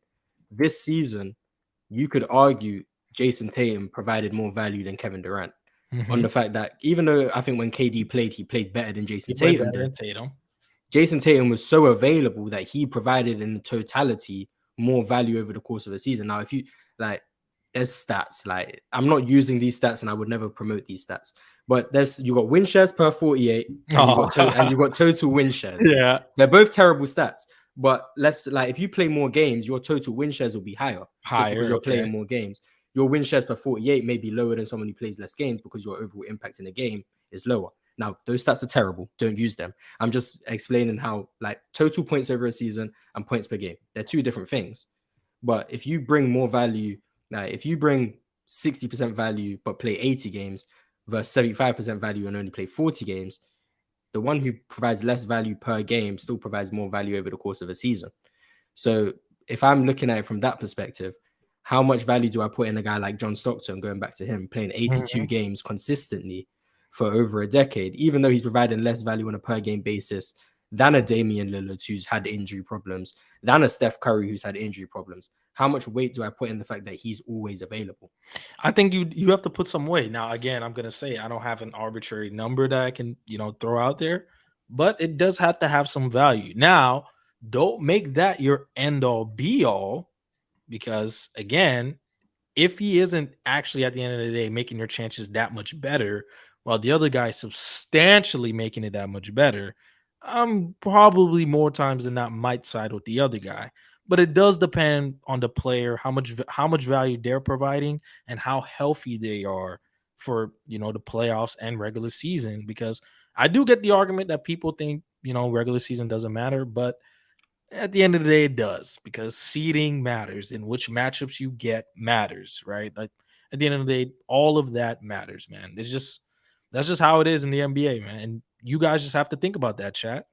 this season, you could argue Jason Tatum provided more value than Kevin Durant on the fact that even though I think when KD played, he played better than Jason Tatum. Jason Tatum was so available that he provided in totality more value over the course of a season. Now, if you like, there's stats. Like I'm not using these stats, and I would never promote these stats. But you got win shares per 48, and you got total win shares. Yeah, they're both terrible stats. But if you play more games, your total win shares will be higher just because you're playing more games. Your win shares per 48 may be lower than someone who plays less games because your overall impact in the game is lower. Now, those stats are terrible. Don't use them. I'm just explaining how like total points over a season and points per game. They're two different things. But if you bring more value, like if you bring 60% value but play 80 games versus 75% value and only play 40 games, the one who provides less value per game still provides more value over the course of a season. So if I'm looking at it from that perspective, how much value do I put in a guy like John Stockton, going back to him, playing 82 games consistently for over a decade, even though he's providing less value on a per game basis than a Damian Lillard who's had injury problems, than a Steph Curry who's had injury problems? How much weight do I put in the fact that he's always available? I think you have to put some weight. Now, again, I'm going to say I don't have an arbitrary number that I can, throw out there, but it does have to have some value. Now, don't make that your end all be all, because again, if he isn't actually at the end of the day making your chances that much better, while the other guy is substantially making it that much better, I'm probably more times than not might side with the other guy. But it does depend on the player, how much value they're providing and how healthy they are for, the playoffs and regular season. Because I do get the argument that people think, regular season doesn't matter, but at the end of the day, it does, because seeding matters and which matchups you get matters, right? Like at the end of the day, all of that matters, man. That's just how it is in the NBA, man. And you guys just have to think about that, chat.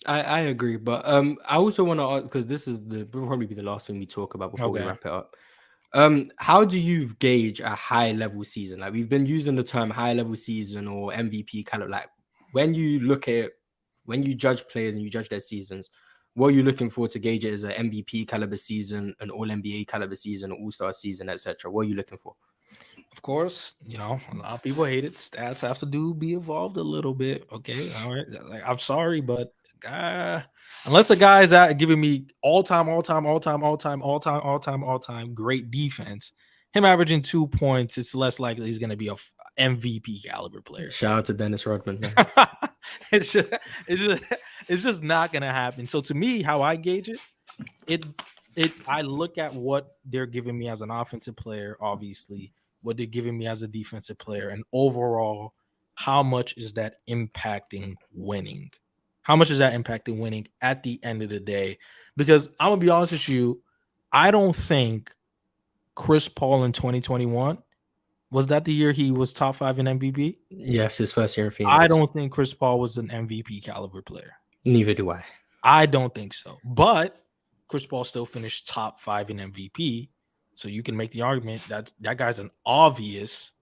I agree, but I also want to ask, because this will probably be the last thing we talk about before we wrap it up. How do you gauge a high level season? Like we've been using the term high level season or MVP kind of like when you look at it, when you judge players and you judge their seasons, what are you looking for to gauge it as an MVP caliber season, an All NBA caliber season, an All-Star season, etc.? What are you looking for? Of course, a lot of people hate it. Stats have to be evolved a little bit. Okay, all right. Like, I'm sorry, but unless a guy is out giving me all time great defense, him averaging 2 points, it's less likely he's going to be a MVP caliber player. Shout out to Dennis Rodman. It's just not going to happen. So to me, how I gauge it, I look at what they're giving me as an offensive player, obviously, what they're giving me as a defensive player, and overall, how much is that impacting winning? How much is that impacting winning at the end of the day? Because I'm going to be honest with you, I don't think Chris Paul in 2021, was that the year he was top 5 in MVP? Yes, his first year in Phoenix. I don't think Chris Paul was an MVP caliber player. Neither do I. I don't think so. But Chris Paul still finished top 5 in MVP. So you can make the argument that that guy's an obvious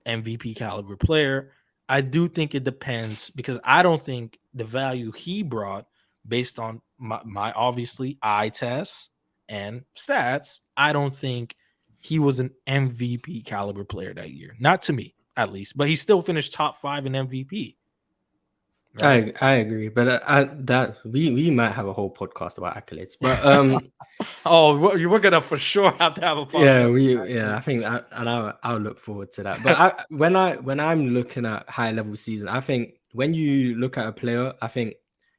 MVP caliber player. I do think it depends, because I don't think the value he brought based on my obviously eye tests and stats, I don't think he was an MVP caliber player that year. Not to me, at least. But he still finished top 5 in MVP. Right? I agree, but that we might have a whole podcast about accolades. But we're gonna for sure have to have a podcast. I think I'll look forward to that. But when I'm looking at high level season, I think when you look at a player, I think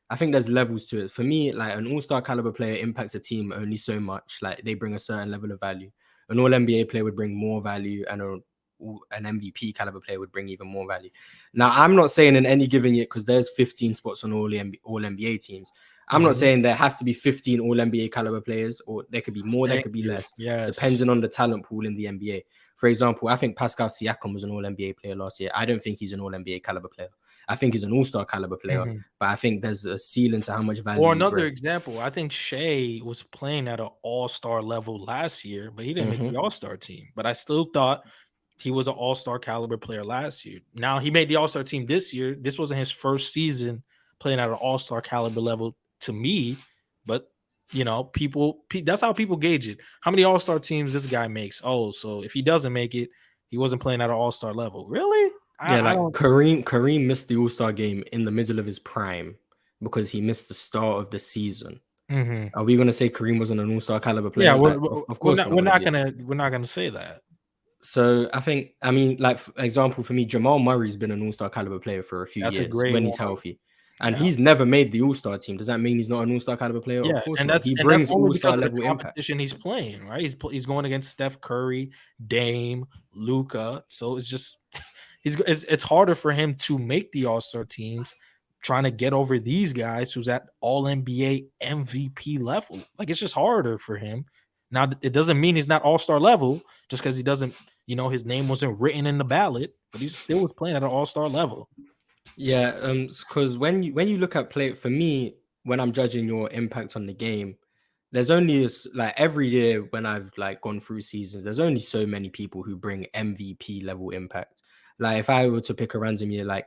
there's levels to it. For me, like an all-star caliber player impacts a team only so much. Like they bring a certain level of value. An all NBA player would bring more value, and an MVP caliber player would bring even more value. Now, I'm not saying in any given year, because there's 15 spots on all NBA teams. I'm not saying there has to be 15 all NBA caliber players, or there could be more, there could be less, depending on the talent pool in the NBA. For example, I think Pascal Siakam was an All-NBA player last year. I don't think he's an All-NBA caliber player. I think he's an All-Star caliber player, but I think there's a ceiling to how much value. Or another example, I think Shea was playing at an All-Star level last year, but he didn't make the All-Star team. But I still thought he was an All-Star caliber player last year. Now he made the All-Star team this year. This wasn't his first season playing at an All-Star caliber level to me, but you know, people, that's how people gauge it. How many All-Star teams this guy makes? Oh, so if he doesn't make it, he wasn't playing at an All-Star level. Really? Kareem missed the All-Star game in the middle of his prime because he missed the start of the season. Are we gonna say Kareem wasn't an All-Star caliber player? Yeah, of course we're not gonna say that. So I mean, like for example, for me, Jamal Murray's been an All-Star caliber player for a few years when he's healthy. And he's never made the All-Star team. Does that mean he's not an All-Star caliber player? Yeah, of course and not. He brings All-Star level competition he's playing, right? He's going against Steph Curry, Dame, Luka. So it's just it's harder for him to make the All-Star teams trying to get over these guys who's at All-NBA MVP level. Like it's just harder for him. Now it doesn't mean he's not All-Star level just because he doesn't, you know, his name wasn't written in the ballot, but he still was playing at an All-Star level. Yeah, because when you look at play, for me, when I'm judging your impact on the game, there's only like every year when I've like gone through seasons, there's only so many people who bring MVP level impact. Like if I were to pick a random year like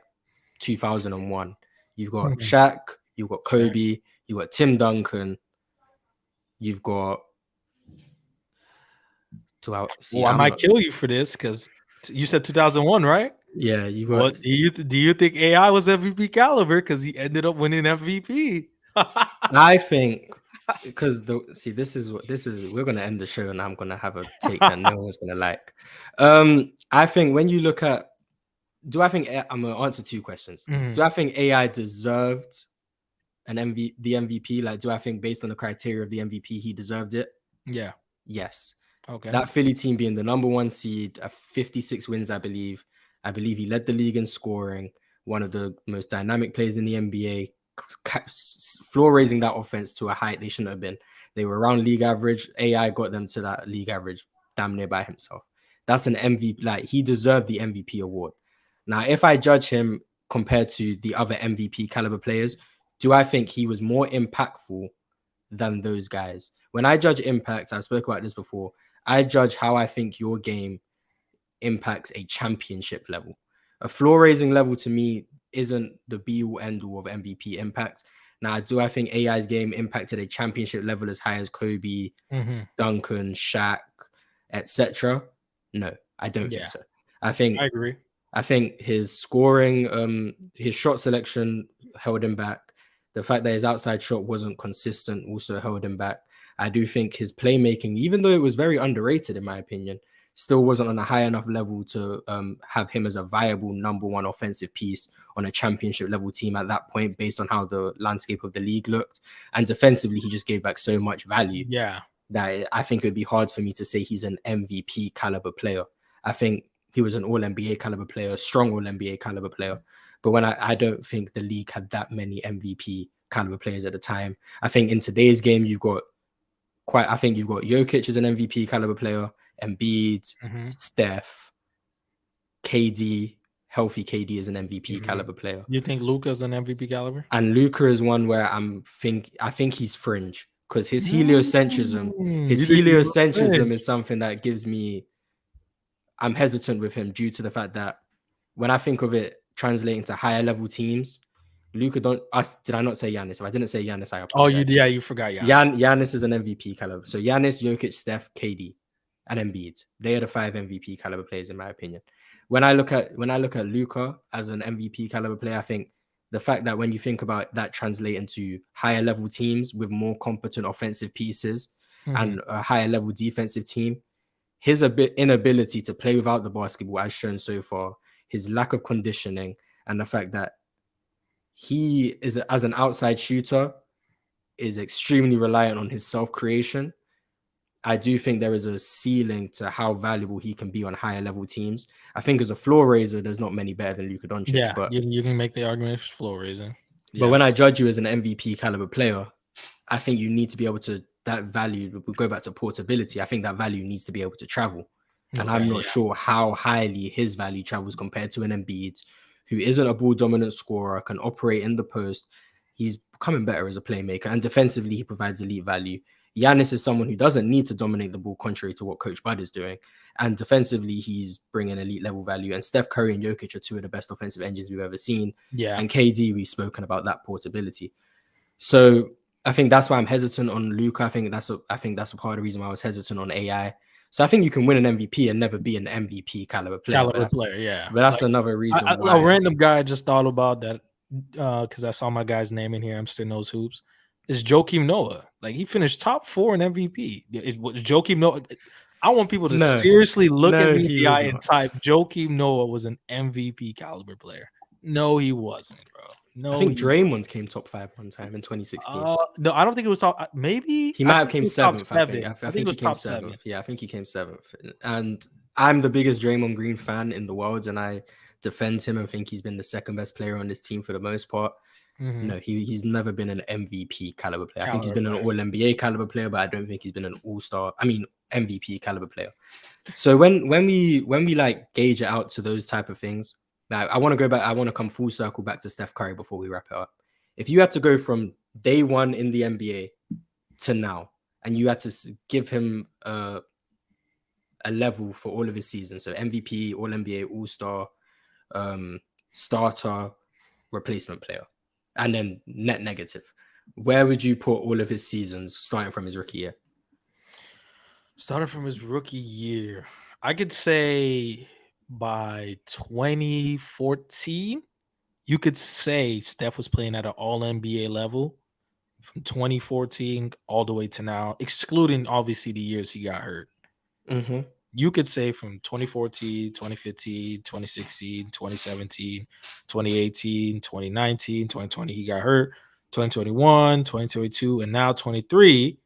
2001, you've got Shaq, you've got Kobe, you've got Tim Duncan, you've got. I might kill you for this because you said 2001, right? Yeah, you got. Do you think AI was MVP caliber because he ended up winning MVP? I think because this is we're gonna end the show and I'm gonna have a take that no one's gonna like. I think when you look at, I'm gonna answer two questions. Do I think AI deserved the MVP? Like, do I think based on the criteria of the MVP he deserved it? Yeah. Yes. Okay. That Philly team being the number 1 seed, 56 wins, I believe he led the league in scoring, one of the most dynamic players in the NBA, floor raising that offense to a height they shouldn't have been. They were around league average. AI got them to that league average damn near by himself. That's an MVP. Like, he deserved the MVP award. Now, if I judge him compared to the other MVP caliber players, do I think he was more impactful than those guys? When I judge impact, I've spoken about this before, I judge how I think your game impacts a championship level. A floor raising level to me isn't the be all end all of MVP impact. Now, do I think AI's game impacted a championship level as high as Kobe, Duncan, Shaq, etc.? No, I don't think so. I agree. I think his scoring, his shot selection held him back. The fact that his outside shot wasn't consistent also held him back. I do think his playmaking, even though it was very underrated in my opinion, still wasn't on a high enough level to have him as a viable number 1 offensive piece on a championship level team at that point, based on how the landscape of the league looked. And defensively, he just gave back so much value that I think it would be hard for me to say he's an MVP caliber player. I think he was an All-NBA caliber player, a strong All-NBA caliber player. But when I don't think the league had that many MVP caliber players at the time. I think in today's game, you've got Jokic as an MVP caliber player, Embiid, Steph, KD, healthy KD is an MVP caliber player. You think Luka's an MVP caliber? And Luka is one where I think he's fringe because his heliocentrism is something that gives me, I'm hesitant with him due to the fact that when I think of it translating to higher level teams, Luka did I not say Giannis? If I didn't say Giannis, I apologize. You forgot Giannis. Giannis is an MVP caliber. So Giannis, Jokic, Steph, KD, and Embiid. They are the 5 MVP caliber players in my opinion. When I look at Luka as an MVP caliber player, I think the fact that when you think about that translate into higher level teams with more competent offensive pieces and a higher level defensive team, his inability to play without the basketball as shown so far, his lack of conditioning, and the fact that he is, as an outside shooter, is extremely reliant on his self-creation. I do think there is a ceiling to how valuable he can be on higher level teams. I think as a floor raiser, there's not many better than Luka Doncic. Yeah, but you can make the argument for floor raising. But when I judge you as an MVP caliber player, I think you need to be able to, that value, we go back to portability. I think that value needs to be able to travel. And I'm not sure how highly his value travels compared to an Embiid, who isn't a ball dominant scorer, can operate in the post. He's becoming better as a playmaker, and defensively, he provides elite value. Giannis is someone who doesn't need to dominate the ball, contrary to what Coach Bud is doing. And defensively, he's bringing elite level value. And Steph Curry and Jokic are two of the best offensive engines we've ever seen. Yeah. And KD, we've spoken about that portability. So I think that's why I'm hesitant on Luka. I think that's a part of the reason why I was hesitant on AI. So I think you can win an MVP and never be an MVP caliber player. But that's another reason why. A random guy I just thought about that because I saw my guy's name in here. Hamster Knows Hoops. Is Joakim Noah. Like, he finished top 4 in MVP. Joakim Noah. I want people to seriously look at me in the eye and type Joakim Noah was an MVP caliber player. No, he wasn't, bro. No, I think Draymond came top 5 one time in 2016. No, I don't think it was top. Maybe he might have came 7th. I think he came 7th. Yeah, I think he came 7th. And I'm the biggest Draymond Green fan in the world, and I defend him and think he's been the second best player on this team for the most part. Mm-hmm. No, he's never been an MVP caliber player. I think he's been an All NBA caliber player, but I don't think he's been an All-Star. I mean, MVP caliber player. So when we like gauge it out to those type of things. Now, I want to go back. I want to come full circle back to Steph Curry before we wrap it up. If you had to go from day one in the NBA to now, and you had to give him a level for all of his seasons, so MVP, All NBA, All-Star, starter, replacement player, and then net negative, where would you put all of his seasons starting from his rookie year? Starting from his rookie year, I could say by 2014, you could say Steph was playing at an all-NBA level from 2014 all the way to now, excluding obviously the years he got hurt. Mm-hmm. You could say from 2014, 2015, 2016, 2017, 2018, 2019, 2020, he got hurt, 2021, 2022, and now 23.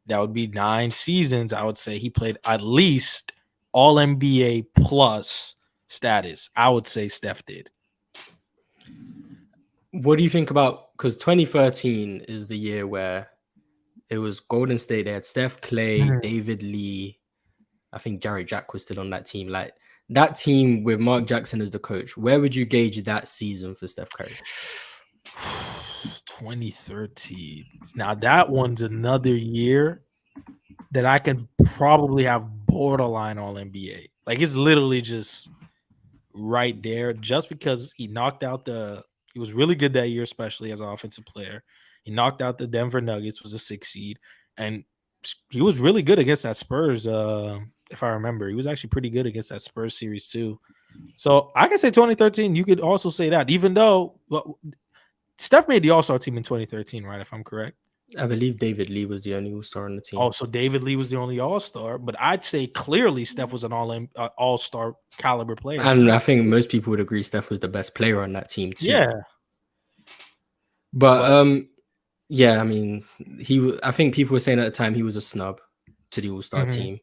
That would be 9 seasons. I would say he played at least all NBA plus status. I would say Steph did. What do you think about, because 2013 is the year where it was Golden State. They had Steph, Clay, David Lee. I think Jarrett Jack was still on that team. Like, that team with Mark Jackson as the coach, where would you gauge that season for Steph Curry? 2013. Now, that one's another year that I can probably have borderline all NBA. Like, it's literally just right there, just because he knocked out he was really good that year, especially as an offensive player. He knocked out the Denver Nuggets, was a 6 seed, and he was really good against that Spurs. If I remember, he was actually pretty good against that Spurs series too. So I can say 2013. You could also say that, even though Steph made the All-Star team in 2013, right? If I'm correct. I believe David Lee was the only All-Star on the team. Oh, so David Lee was the only All-Star, but I'd say clearly Steph was an All-Star caliber player. And I think most people would agree Steph was the best player on that team too. Yeah. But yeah, I mean, I think people were saying at the time he was a snub to the All-Star team.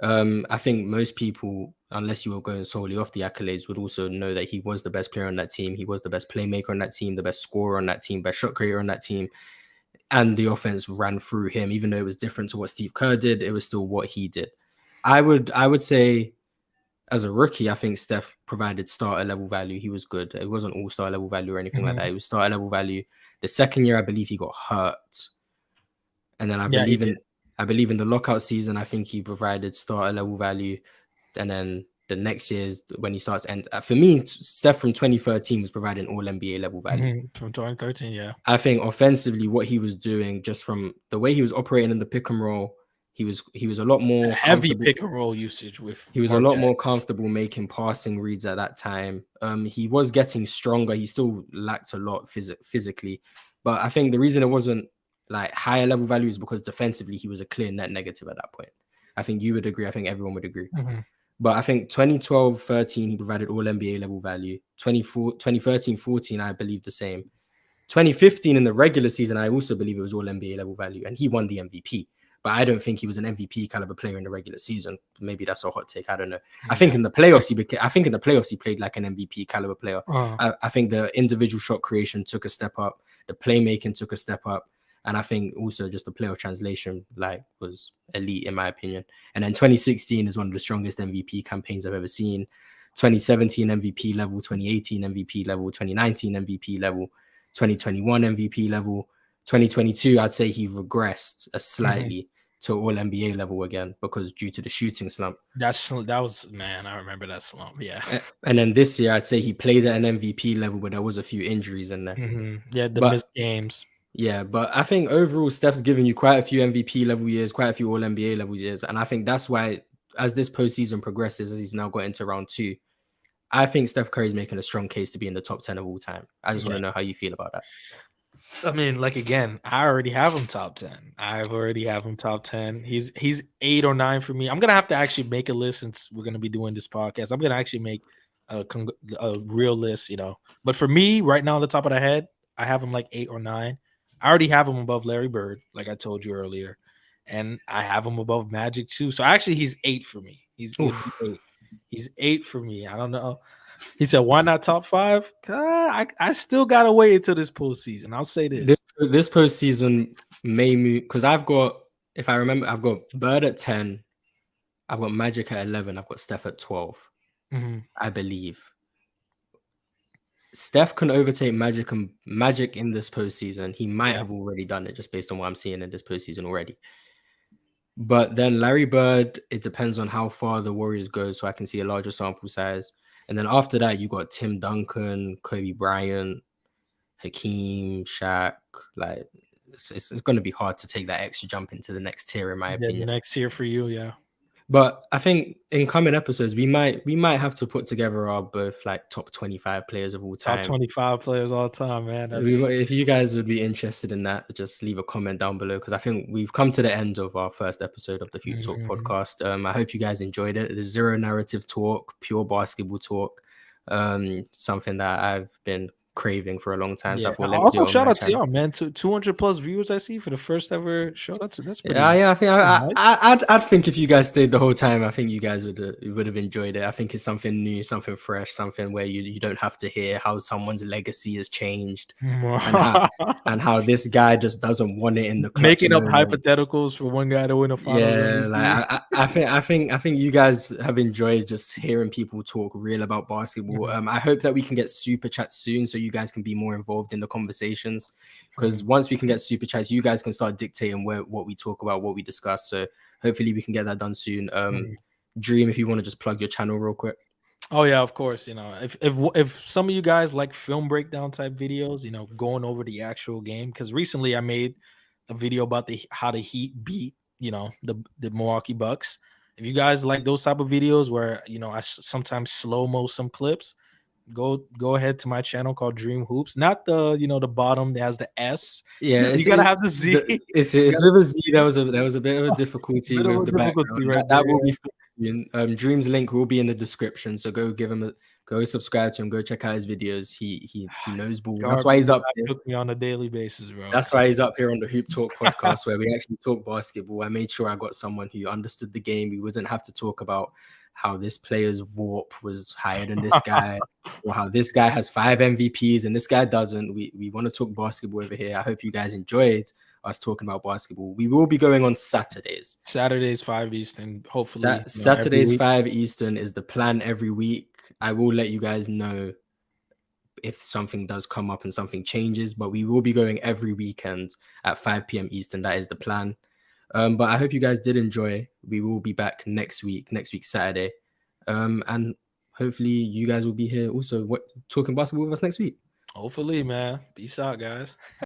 I think most people, unless you were going solely off the accolades, would also know that he was the best player on that team. He was the best playmaker on that team, the best scorer on that team, best shot creator on that team. And the offense ran through him. Even though it was different to what Steve Kerr did, it was still what he did. I would say, as a rookie, I think Steph provided starter level value. He was good. It wasn't all-star level value or anything like that. It was starter level value. The second year, I believe he got hurt. And then I believe in the lockout season, I think he provided starter level value. And then the next year is when he starts. And for me, Steph from 2013 was providing all NBA level value. From 2013, yeah. I think offensively, what he was doing, just from the way he was operating in the pick and roll, he was a lot more heavy pick and roll usage with. He was a lot more comfortable making passing reads at that time. He was getting stronger. He still lacked a lot physically, but I think the reason it wasn't like higher level value is because defensively he was a clear net negative at that point. I think you would agree. I think everyone would agree. But I think 2012-13, he provided all NBA level value. 2013-14, I believe the same. 2015 in the regular season, I also believe it was all NBA level value, and he won the MVP. But I don't think he was an MVP caliber player in the regular season. Maybe that's a hot take. I don't know. I think in the playoffs, he played like an MVP caliber player. I think the individual shot creation took a step up. The playmaking took a step up. And I think also just the playoff translation was elite in my opinion. And then 2016 is one of the strongest MVP campaigns I've ever seen. 2017 MVP level, 2018 MVP level, 2019 MVP level, 2021 MVP level. 2022, I'd say he regressed slightly to all NBA level again because due to the shooting slump. That was, man, I remember that slump. Yeah. And then this year, I'd say he played at an MVP level, but there was a few injuries in there. Yeah, missed games. Yeah, but I think overall, Steph's given you quite a few MVP level years, quite a few All NBA level years, and I think that's why, as this postseason progresses, as he's now got into round 2, I think Steph Curry is making a strong case to be in the top 10 of all time. I just want to know how you feel about that. I mean, like, again, I already have him top 10. I already have him top 10. He's 8 or 9 for me. I'm gonna have to actually make a list since we're gonna be doing this podcast. I'm gonna actually make a real list, But for me, right now, on the top of the head, I have him like 8 or 9. I already have him above Larry Bird, like I told you earlier, and I have him above Magic too. So actually, he's 8 for me. He's 8. He's 8 for me. I don't know. He said, "Why not top 5?" I still gotta wait until this postseason. I'll say this postseason may move because I've got, if I remember, I've got Bird at 10, I've got Magic at 11, I've got Steph at 12. I believe Steph can overtake Magic in this postseason. He might have already done it just based on what I'm seeing in this postseason already. But then Larry Bird, it depends on how far the Warriors go, so I can see a larger sample size. And then after that, you got Tim Duncan, Kobe Bryant, Hakeem, Shaq. Like it's going to be hard to take that extra jump into the next tier, in my opinion. Next tier for you, yeah. But I think in coming episodes, we might have to put together our both like top 25 players of all time. Top 25 players all time, man. If you guys would be interested in that, just leave a comment down below because I think we've come to the end of our first episode of the HoopTalk podcast. I hope you guys enjoyed it. There's zero narrative talk, pure basketball talk. Something that I've been craving for a long time. Yeah. So also shout out to y'all, man. 200 plus viewers I see for the first ever show. That's pretty. I think I'd think if you guys stayed the whole time, I think you guys would have enjoyed it. I think it's something new, something fresh, something where you don't have to hear how someone's legacy has changed and how this guy just doesn't want it in the clutch making up moments. Hypotheticals for one guy to win a final. Yeah, like I think you guys have enjoyed just hearing people talk real about basketball. I hope that we can get super chats soon so you guys can be more involved in the conversations, because once we can get super chats, you guys can start dictating what we talk about, what we discuss. So hopefully we can get that done soon. Dream, if you want to just plug your channel real quick. Oh yeah, of course. If some of you guys like film breakdown type videos, going over the actual game, because recently I made a video about how the Heat beat the Milwaukee Bucks. If you guys like those type of videos where I sometimes slow-mo some clips, go ahead to my channel called DreamHoopz. Not the the bottom that has the S. Yeah, you gotta have the Z. It's with a Z. There was a bit of a difficulty with the background. Right that will be Dream's link will be in the description. So go subscribe to him. Go check out his videos. He knows ball. That's why he's up here. Took me on a daily basis, bro. That's why he's up here on the HoopTalk podcast where we actually talk basketball. I made sure I got someone who understood the game. We wouldn't have to talk about how this player's VORP was higher than this guy, or how this guy has 5 MVPs and this guy doesn't. We want to talk basketball over here. I hope you guys enjoyed us talking about basketball. We will be going on Saturdays. 5 Eastern, hopefully. Saturdays 5 Eastern is the plan every week. I will let you guys know if something does come up and something changes, but we will be going every weekend at 5 p.m. Eastern. That is the plan. But I hope you guys did enjoy. We will be back next week Saturday. And hopefully you guys will be here also talking basketball with us next week. Hopefully, man. Peace out, guys.